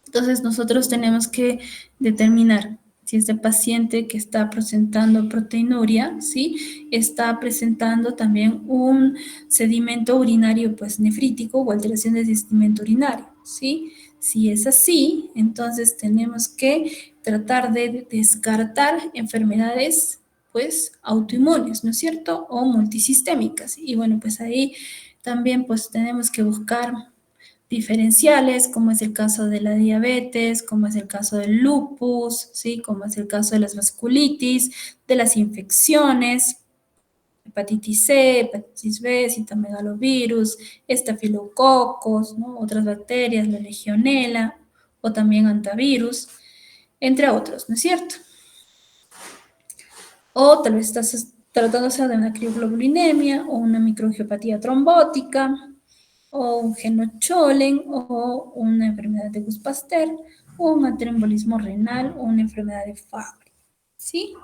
Entonces nosotros tenemos que determinar si este paciente que está presentando proteinuria, ¿sí?, está presentando también un sedimento urinario, pues, nefrítico o alteración del sedimento urinario, ¿sí? Si es así, entonces tenemos que tratar de descartar enfermedades pues autoinmunes, ¿no es cierto? O multisistémicas. Y bueno, pues ahí también pues tenemos que buscar diferenciales, como es el caso de la diabetes, como es el caso del lupus, ¿sí? Como es el caso de las vasculitis, de las infecciones, hepatitis C, hepatitis B, citomegalovirus, estafilococos, ¿no? Otras bacterias, la legionela o también antivirus, entre otros, ¿no es cierto? O tal vez estás tratándose de una crioglobulinemia o una microangiopatía trombótica o un genocholen o una enfermedad de Guss-Pasteur o un aterombolismo renal o una enfermedad de Fabry, ¿sí?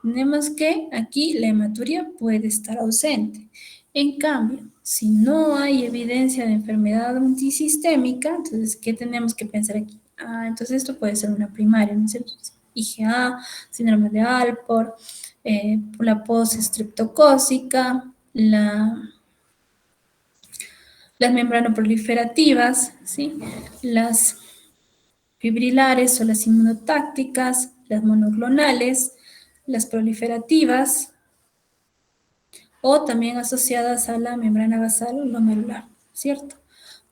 Tenemos que aquí la hematuria puede estar ausente. En cambio, si no hay evidencia de enfermedad multisistémica, entonces, ¿qué tenemos que pensar aquí? Entonces esto puede ser una primaria, ¿no es cierto? IgA, síndrome de Alport, la post-estreptocócica, las membranoproliferativas, ¿sí? Las fibrilares o las inmunotácticas, las monoclonales, las proliferativas o también asociadas a la membrana basal glomerular, ¿cierto?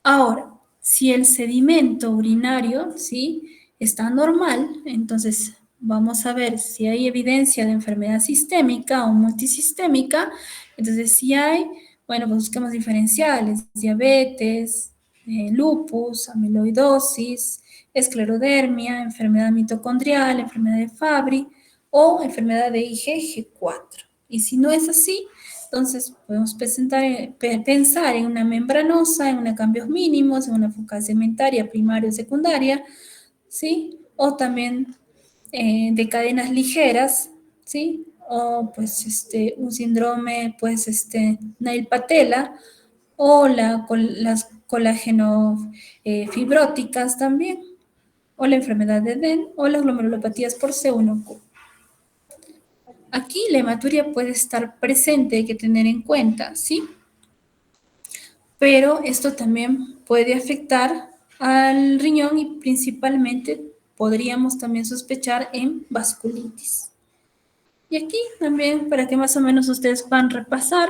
Ahora, si el sedimento urinario, ¿sí? Está normal, entonces vamos a ver si hay evidencia de enfermedad sistémica o multisistémica. Entonces, si hay, bueno, pues buscamos diferenciales, diabetes, lupus, amiloidosis, esclerodermia, enfermedad mitocondrial, enfermedad de Fabry o enfermedad de IgG4. Y si no es así, entonces podemos pensar en una membranosa, en una cambios mínimos, en una focal segmentaria primaria o secundaria, ¿sí? O también de cadenas ligeras, ¿sí? O pues un síndrome, pues Nail Patela, o las colágeno fibróticas también, o la enfermedad de Den, o las glomerulopatías por C1Q. Aquí la hematuria puede estar presente, hay que tener en cuenta, ¿sí? Pero esto también puede afectar al riñón y principalmente podríamos también sospechar en vasculitis. Y aquí también, para que más o menos ustedes puedan repasar,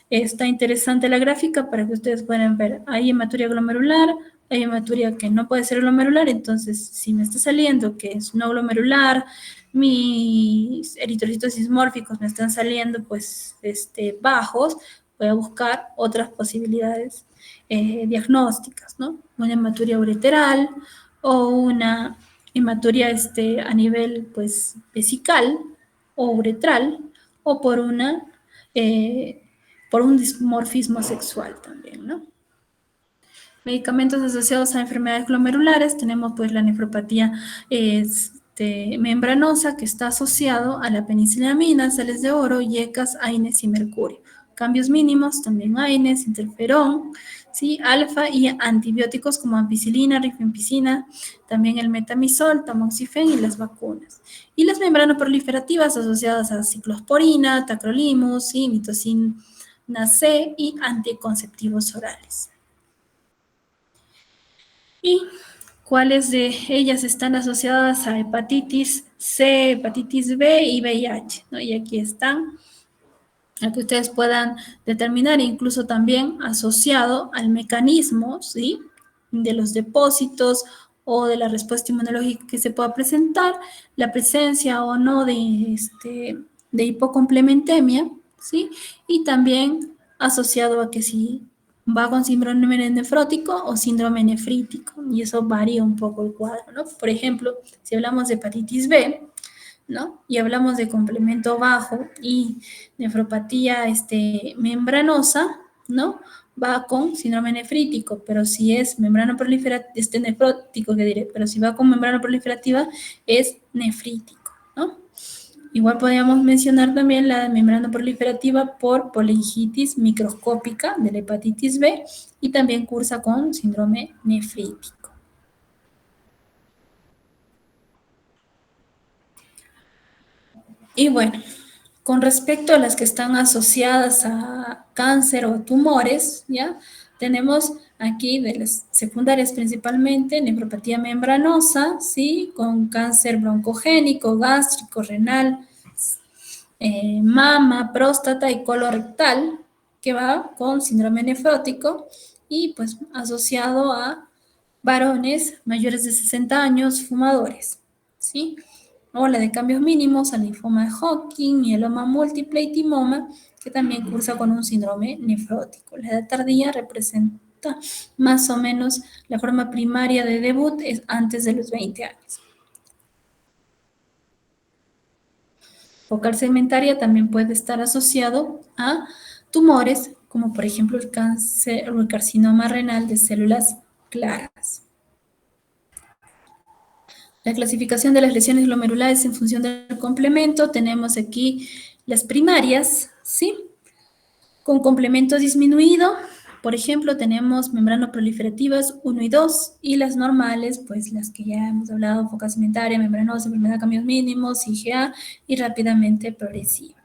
está interesante la gráfica para que ustedes puedan ver. Hay hematuria glomerular, hay hematuria que no puede ser glomerular, entonces si me está saliendo que es no glomerular, mis eritrocitos dismórficos me están saliendo pues bajos, voy a buscar otras posibilidades diagnósticas, ¿no? Una hematuria ureteral o una hematuria a nivel pues vesical, o uretral o por un dismorfismo sexual también, ¿no? Medicamentos asociados a enfermedades glomerulares, tenemos pues la nefropatía membranosa que está asociado a la penicilamina, sales de oro, yecas, AINES y mercurio. Cambios mínimos, también AINES, interferón, ¿sí? Alfa y antibióticos como ampicilina, rifampicina, también el metamizol, tamoxifen y las vacunas. Y las membranoproliferativas asociadas a ciclosporina, tacrolimus, ¿sí? Mitocina C y anticonceptivos orales. ¿Y cuáles de ellas están asociadas a hepatitis C, hepatitis B y VIH? ¿No? Y aquí están, para que ustedes puedan determinar, incluso también asociado al mecanismo, ¿sí? De los depósitos o de la respuesta inmunológica que se pueda presentar, la presencia o no de hipocomplementemia, ¿sí? Y también asociado a que si va con síndrome nefrótico o síndrome nefrítico, y eso varía un poco el cuadro, ¿no? Por ejemplo, si hablamos de hepatitis B, ¿no? Y hablamos de complemento bajo y nefropatía membranosa, ¿no? Va con síndrome nefrítico, pero si es membrana proliferativa, nefrótico, que diré, pero si va con membrana proliferativa, es nefrítico, ¿no? Igual podríamos mencionar también la membrana proliferativa por polingitis microscópica de la hepatitis B y también cursa con síndrome nefrítico. Y bueno, con respecto a las que están asociadas a cáncer o tumores, ¿ya? Tenemos aquí de las secundarias principalmente nefropatía membranosa, ¿sí? Con cáncer broncogénico, gástrico, renal, mama, próstata y colorectal, que va con síndrome nefrótico y pues asociado a varones mayores de 60 años fumadores, ¿sí? O la de cambios mínimos al linfoma de Hodgkin, mieloma múltiple y timoma, que también cursa con un síndrome nefrótico. La edad tardía representa más o menos la forma primaria de debut es antes de los 20 años. Focal segmentaria también puede estar asociado a tumores, como por ejemplo el cáncer o el carcinoma renal de células claras. La clasificación de las lesiones glomerulares en función del complemento, tenemos aquí las primarias, ¿sí? Con complemento disminuido, por ejemplo, tenemos membranoproliferativas 1 y 2, y las normales, pues las que ya hemos hablado, focal segmentaria, membranosa, enfermedad de cambios mínimos, IgA, y rápidamente progresiva,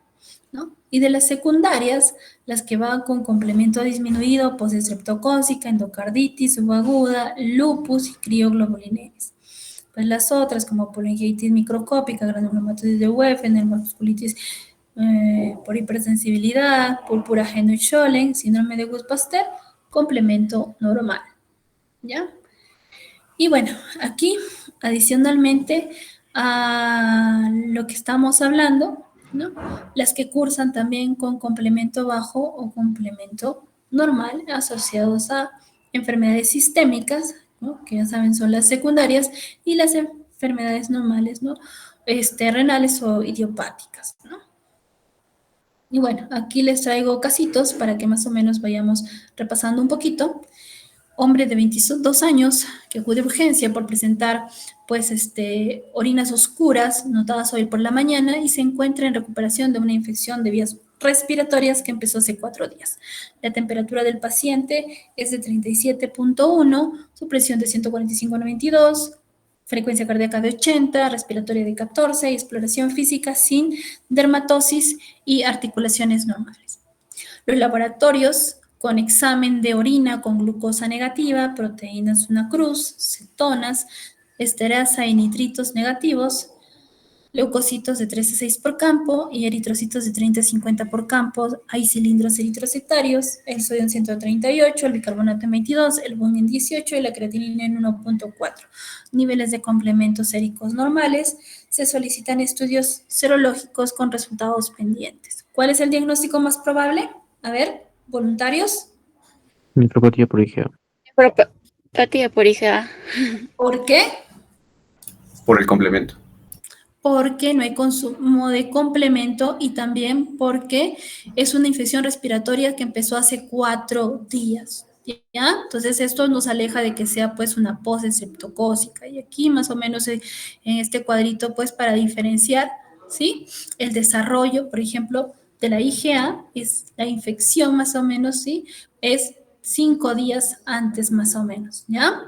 ¿no? Y de las secundarias, las que van con complemento disminuido, postestreptocócica, endocarditis subaguda, lupus y crioglobulinemis. Pues las otras, como polingitis microscópica, granulomatosis de Weffer, neurovasculitis por hipersensibilidad, púrpura Henoch-Schollen, síndrome de Gutt-Pasteur, complemento normal, ¿ya? Y bueno, aquí, adicionalmente a lo que estamos hablando, ¿no? Las que cursan también con complemento bajo o complemento normal asociados a enfermedades sistémicas, ¿no? Que ya saben son las secundarias, y las enfermedades normales, ¿no? Renales o idiopáticas, ¿no? Y bueno, aquí les traigo casitos para que más o menos vayamos repasando un poquito. Hombre de 22 años que acude a urgencia por presentar pues orinas oscuras notadas hoy por la mañana y se encuentra en recuperación de una infección de vías respiratorias que empezó hace 4 días. La temperatura del paciente es de 37.1, su presión de 145/92, frecuencia cardíaca de 80, respiratoria de 14 y exploración física sin dermatosis y articulaciones normales. Los laboratorios con examen de orina con glucosa negativa, proteínas una cruz, cetonas, esterasa y nitritos negativos, leucocitos de 3 a 6 por campo y eritrocitos de 30 a 50 por campo. Hay cilindros eritrocitarios, el sodio en 138, el bicarbonato en 22, el BUN en 18 y la creatinina en 1.4. Niveles de complementos séricos normales. Se solicitan estudios serológicos con resultados pendientes. ¿Cuál es el diagnóstico más probable? A ver, voluntarios. Nefropatía por IgA. Nefropatía por IgA. ¿Por qué? Por el complemento. Porque no hay consumo de complemento y también porque es una infección respiratoria que empezó hace 4 días, ¿ya? Entonces esto nos aleja de que sea pues una postestreptocócica, y aquí más o menos en este cuadrito pues para diferenciar, ¿sí? El desarrollo, por ejemplo, de la IgA es la infección más o menos, ¿sí? Es 5 días antes más o menos, ¿ya?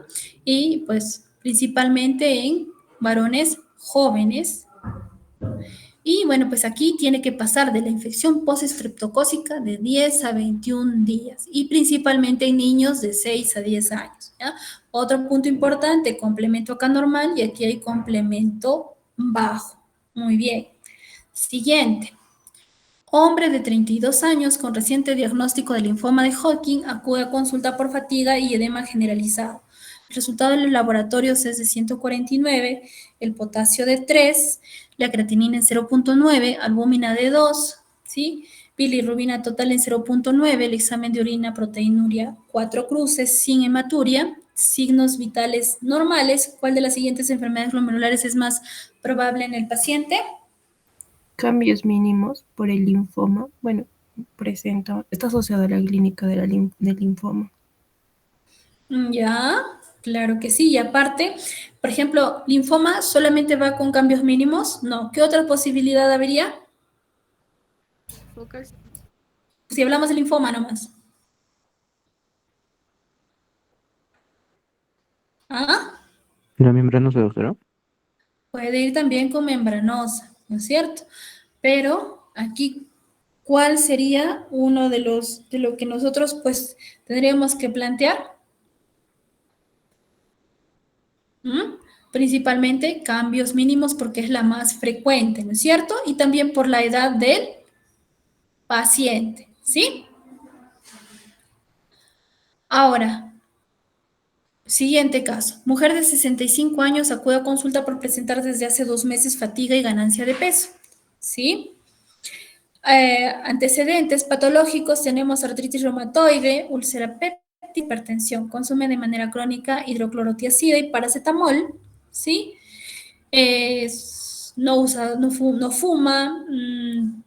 Y pues principalmente en varones jóvenes. Y bueno, pues aquí tiene que pasar de la infección postestreptocócica de 10 a 21 días y principalmente en niños de 6 a 10 años, ¿ya? Otro punto importante, complemento acá normal y aquí hay complemento bajo. Muy bien. Siguiente. Hombre de 32 años con reciente diagnóstico de linfoma de Hodgkin acude a consulta por fatiga y edema generalizado. El resultado de los laboratorios es de 149, el potasio de 3, la creatinina en 0.9, albúmina de 2, ¿sí? Bilirrubina total en 0.9, el examen de orina, proteinuria, 4 cruces, sin hematuria, signos vitales normales. ¿Cuál de las siguientes enfermedades glomerulares es más probable en el paciente? Cambios mínimos por el linfoma. Bueno, está asociado a la clínica del linfoma. Ya, claro que sí. Y aparte, por ejemplo, linfoma solamente va con cambios mínimos. No, ¿qué otra posibilidad habría? Si hablamos de linfoma nomás. ¿Ah? ¿La membranosa, doctora? Puede ir también con membranosa, ¿no es cierto? Pero aquí, ¿cuál sería uno de lo que nosotros pues tendríamos que plantear? ¿Mm? Principalmente cambios mínimos porque es la más frecuente, ¿no es cierto? Y también por la edad del paciente, ¿sí? Ahora, siguiente caso. Mujer de 65 años acude a consulta por presentar desde hace 2 meses fatiga y ganancia de peso, ¿sí? Antecedentes patológicos, tenemos artritis reumatoide, úlcera péptica, hipertensión. Consume de manera crónica hidroclorotiazida y paracetamol, ¿sí? No fuma,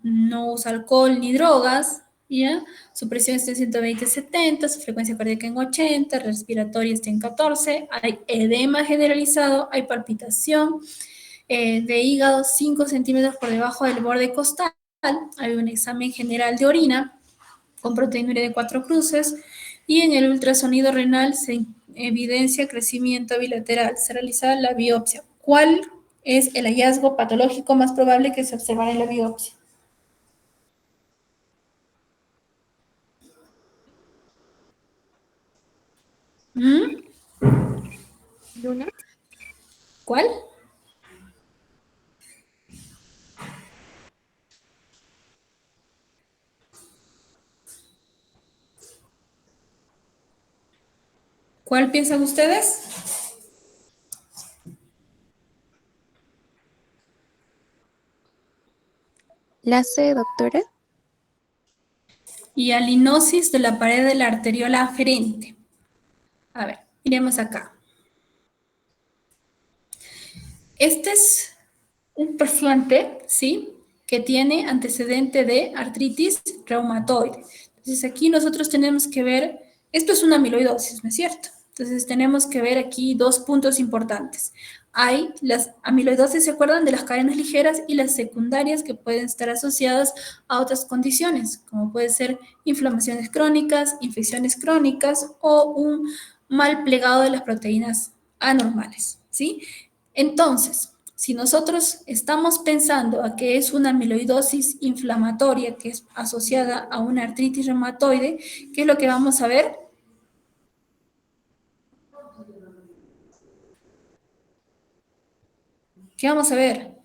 no usa alcohol ni drogas, ¿ya? Su presión está en 120/70, su frecuencia cardíaca en 80, respiratoria está en 14, hay edema generalizado, hay palpitación de hígado 5 centímetros por debajo del borde costal, hay un examen general de orina con proteinuria de 4 cruces y en el ultrasonido renal se evidencia crecimiento bilateral. Se realiza la biopsia. ¿Cuál es el hallazgo patológico más probable que se observará en la biopsia? Luna. ¿Cuál? ¿Cuál piensan ustedes? La C, doctora. Y alinosis de la pared de la arteriola aferente. A ver, miremos acá. Este es un paciente, ¿sí? Que tiene antecedente de artritis reumatoide. Entonces aquí nosotros tenemos que ver, esto es una amiloidosis, ¿no es cierto? Entonces tenemos que ver aquí 2 puntos importantes. Hay las amiloidosis, ¿se acuerdan? De las cadenas ligeras y las secundarias que pueden estar asociadas a otras condiciones, como puede ser inflamaciones crónicas, infecciones crónicas o un mal plegado de las proteínas anormales, ¿sí? Entonces, si nosotros estamos pensando a que es una amiloidosis inflamatoria que es asociada a una artritis reumatoide, ¿qué es lo que vamos a ver? ¿Qué vamos a ver?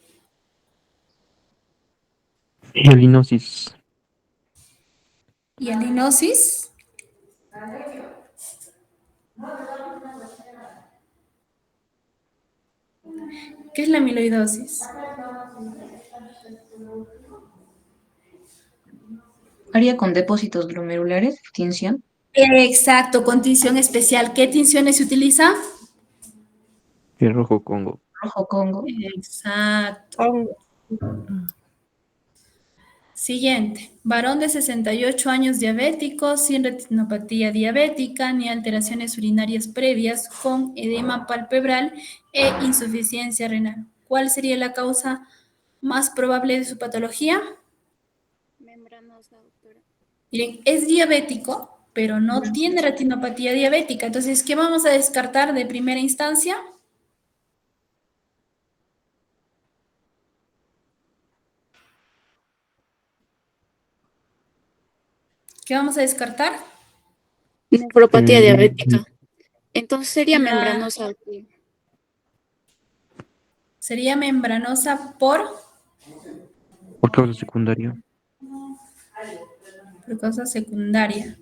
Hialinosis. Y alinosis. ¿Qué es la amiloidosis? Área con depósitos glomerulares, tinción. Exacto, con tinción especial. ¿Qué tinciones se utiliza? El rojo Congo. Rojo Congo. Exacto. Hongo. Siguiente, varón de 68 años diabético, sin retinopatía diabética ni alteraciones urinarias previas, con edema palpebral e insuficiencia renal. ¿Cuál sería la causa más probable de su patología? Membranosa, doctora. Miren, es diabético, pero no tiene retinopatía diabética. Entonces, ¿qué vamos a descartar de primera instancia? ¿Qué vamos a descartar? Nefropatía Eh, diabética. Entonces sería La- membranosa, doctora. Sería membranosa por causa secundaria. por causa secundaria.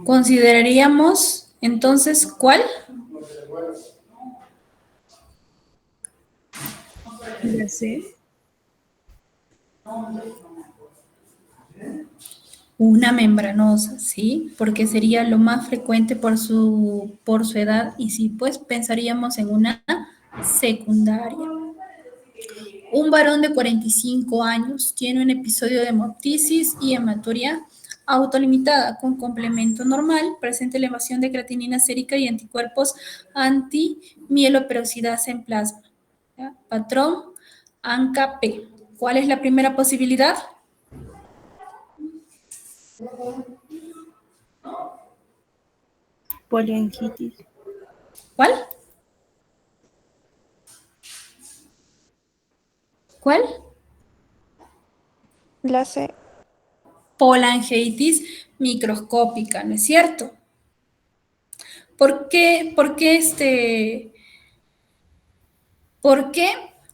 Consideraríamos entonces, ¿cuál? Ya sé. Una membranosa, ¿sí? Porque sería lo más frecuente por su edad y sí, pues pensaríamos en una secundaria. Un varón de 45 años tiene un episodio de hemoptisis y hematuria autolimitada con complemento normal, presente elevación de creatinina sérica y anticuerpos antimieloperoxidasa en plasma. ¿Ya? Patrón ANCA-P. ¿Cuál es la primera posibilidad? Poliangitis. ¿Cuál? ¿Cuál? La C. polangitis microscópica, ¿no es cierto? ¿Por qué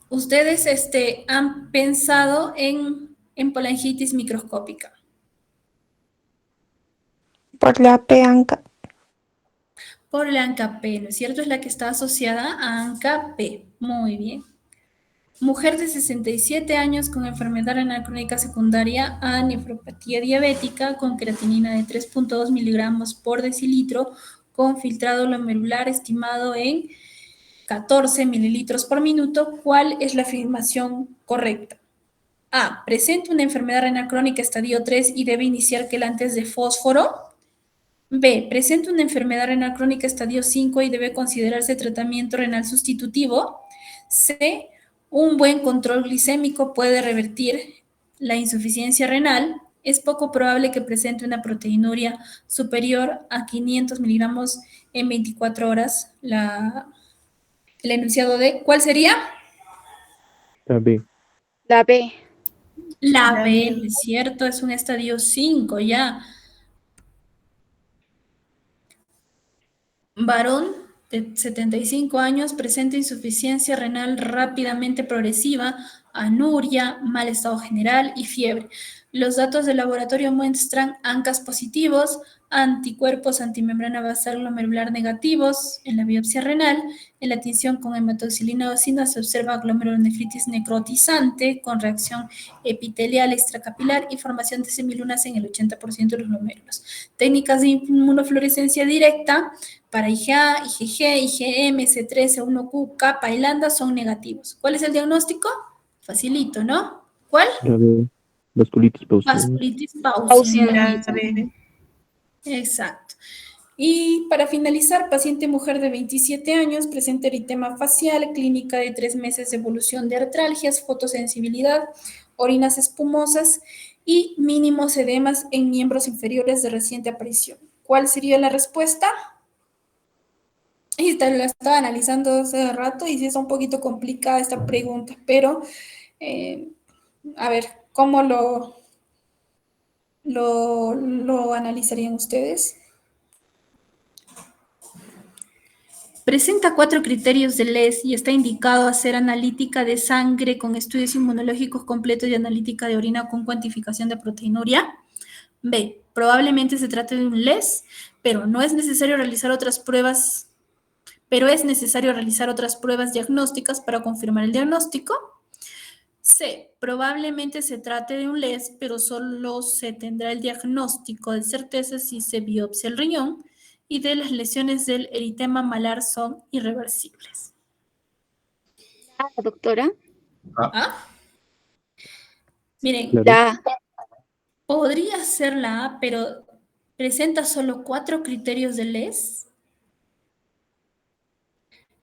ustedes han pensado en polangitis microscópica? Por la peanca. Por la ANCA-P, ¿no es cierto? Es la que está asociada a ANCA-P. Muy bien. Mujer de 67 años con enfermedad renal crónica secundaria a nefropatía diabética con creatinina de 3.2 miligramos por decilitro con filtrado glomerular estimado en 14 mililitros por minuto. ¿Cuál es la afirmación correcta? A. Presenta una enfermedad renal crónica estadio 3 y debe iniciar quelantes de fósforo. B. Presenta una enfermedad renal crónica estadio 5 y debe considerarse tratamiento renal sustitutivo. C. Un buen control glicémico puede revertir la insuficiencia renal. Es poco probable que presente una proteinuria superior a 500 miligramos en 24 horas. El enunciado D, ¿cuál sería? La B. La B. La B, ¿no es cierto? Es un estadio 5 ya. Varón de 75 años, presenta insuficiencia renal rápidamente progresiva, anuria, mal estado general y fiebre. Los datos del laboratorio muestran ANCAs positivos, anticuerpos antimembrana basal glomerular negativos en la biopsia renal. En la tinción con hematoxilina eosina se observa glomerulonefritis necrotizante con reacción epitelial extracapilar y formación de semilunas en el 80% de los glomérulos. Técnicas de inmunofluorescencia directa para IgA, IgG, IgM, C3, C1q, kappa y lambda son negativos. ¿Cuál es el diagnóstico? Facilito, ¿no? ¿Cuál? La B. Vasculitis pauciana. Vasculitis pauciana. La B. Exacto. Y para finalizar, paciente mujer de 27 años, presenta eritema facial, clínica de 3 meses de evolución de artralgias, fotosensibilidad, orinas espumosas y mínimos edemas en miembros inferiores de reciente aparición. ¿Cuál sería la respuesta? Y la estaba analizando hace rato y sí es un poquito complicada esta pregunta, pero a ver, ¿cómo lo analizarían ustedes? Presenta 4 criterios de LES y está indicado hacer analítica de sangre con estudios inmunológicos completos y analítica de orina con cuantificación de proteinuria. B. Probablemente se trate de un LES, pero es necesario realizar otras pruebas diagnósticas para confirmar el diagnóstico. C. Probablemente se trate de un LES, pero solo se tendrá el diagnóstico de certeza si se biopsia el riñón. Y D. Las lesiones del eritema malar son irreversibles. Doctora. ¿Ah? Miren, La A. podría ser la A, pero presenta solo 4 criterios de LES.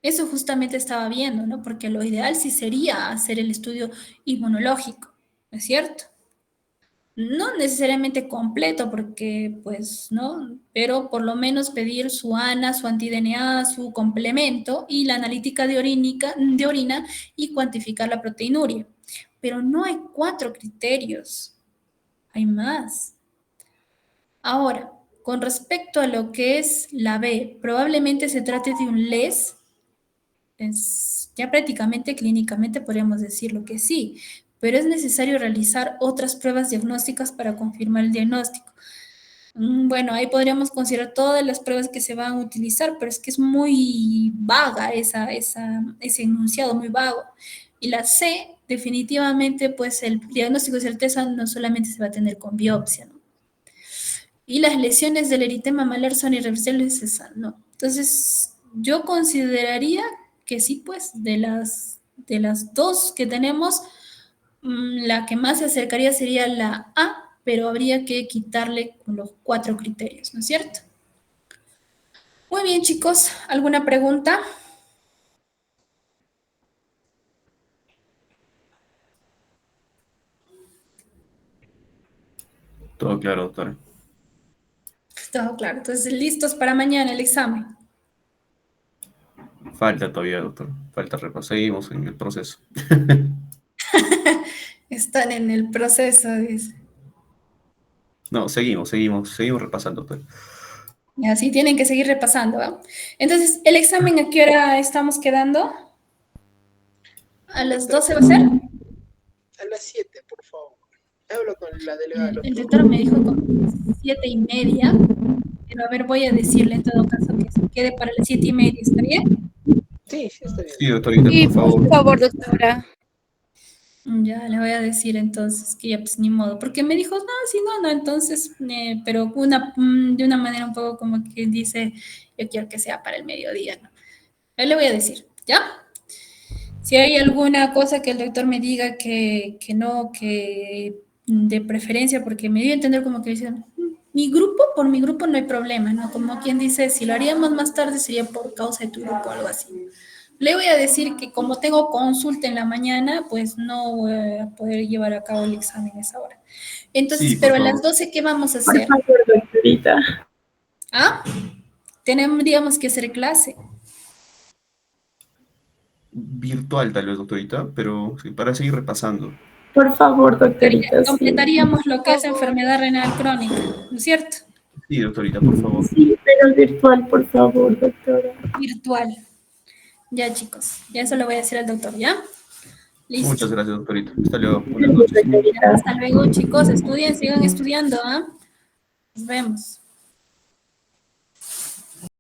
Eso justamente estaba viendo, ¿no? Porque lo ideal sí sería hacer el estudio inmunológico, ¿no es cierto? No necesariamente completo, porque, pues, ¿no? Pero por lo menos pedir su ANA, su anti-DNA, su complemento y la analítica de orina y cuantificar la proteinuria. Pero no hay 4 criterios, hay más. Ahora, con respecto a lo que es la B, probablemente se trate de un LES. Ya prácticamente clínicamente podríamos decirlo que sí, pero es necesario realizar otras pruebas diagnósticas para confirmar el diagnóstico. Bueno, ahí podríamos considerar todas las pruebas que se van a utilizar, pero es que es muy vaga ese enunciado, muy vago. Y la C, definitivamente, pues el diagnóstico de certeza no solamente se va a tener con biopsia, ¿no? Y las lesiones del eritema malar son irreversibles, esa no. Entonces, yo consideraría que sí, pues, de las 2 que tenemos, la que más se acercaría sería la A, pero habría que quitarle con los 4 criterios, ¿no es cierto? Muy bien, chicos, ¿alguna pregunta? Todo claro, doctora. Todo claro, entonces listos para mañana el examen. Falta todavía, doctor. Falta repaso. Seguimos en el proceso. Están en el proceso, dice. No, seguimos repasando, doctora. Y así tienen que seguir repasando, ¿va? Entonces, ¿el examen a qué hora estamos quedando? ¿A las 12 va a ser? A las 7, por favor. Hablo con la delegada. El rector me dijo como 7:30, pero a ver, voy a decirle en todo caso que se quede para las 7:30, ¿está bien? Sí, sí, está bien. Sí, doctorita, Sí, por favor. por favor, doctora. Ya le voy a decir entonces que ya pues ni modo, porque me dijo, no, si no, no, entonces, pero de una manera un poco como que dice, yo quiero que sea para el mediodía, ¿no? Yo le voy a decir, ¿ya? Si hay alguna cosa que el doctor me diga que no, que de preferencia, porque me dio a entender como que dicen, por mi grupo no hay problema, ¿no? Como quien dice, si lo haríamos más tarde sería por causa de tu grupo o algo así. Le voy a decir que como tengo consulta en la mañana, pues no voy a poder llevar a cabo el examen a esa hora. Entonces, Sí, por pero a favor. las 12, ¿qué vamos a Por hacer? favor, doctorita. ¿Ah? Tendríamos que hacer clase. Virtual tal vez, doctorita, pero sí, para seguir repasando. Por favor, doctorita. Sí. Completaríamos lo que es enfermedad renal crónica, ¿no es cierto? Sí, doctorita, por favor. Sí, pero virtual, por favor, doctora. Virtual. Ya, chicos, ya eso lo voy a decir al doctor, ¿ya? Listo. Muchas gracias, doctorita. Hasta luego. Buenas noches. Hasta luego, chicos. Estudien, sigan estudiando, ¿ah? Nos vemos.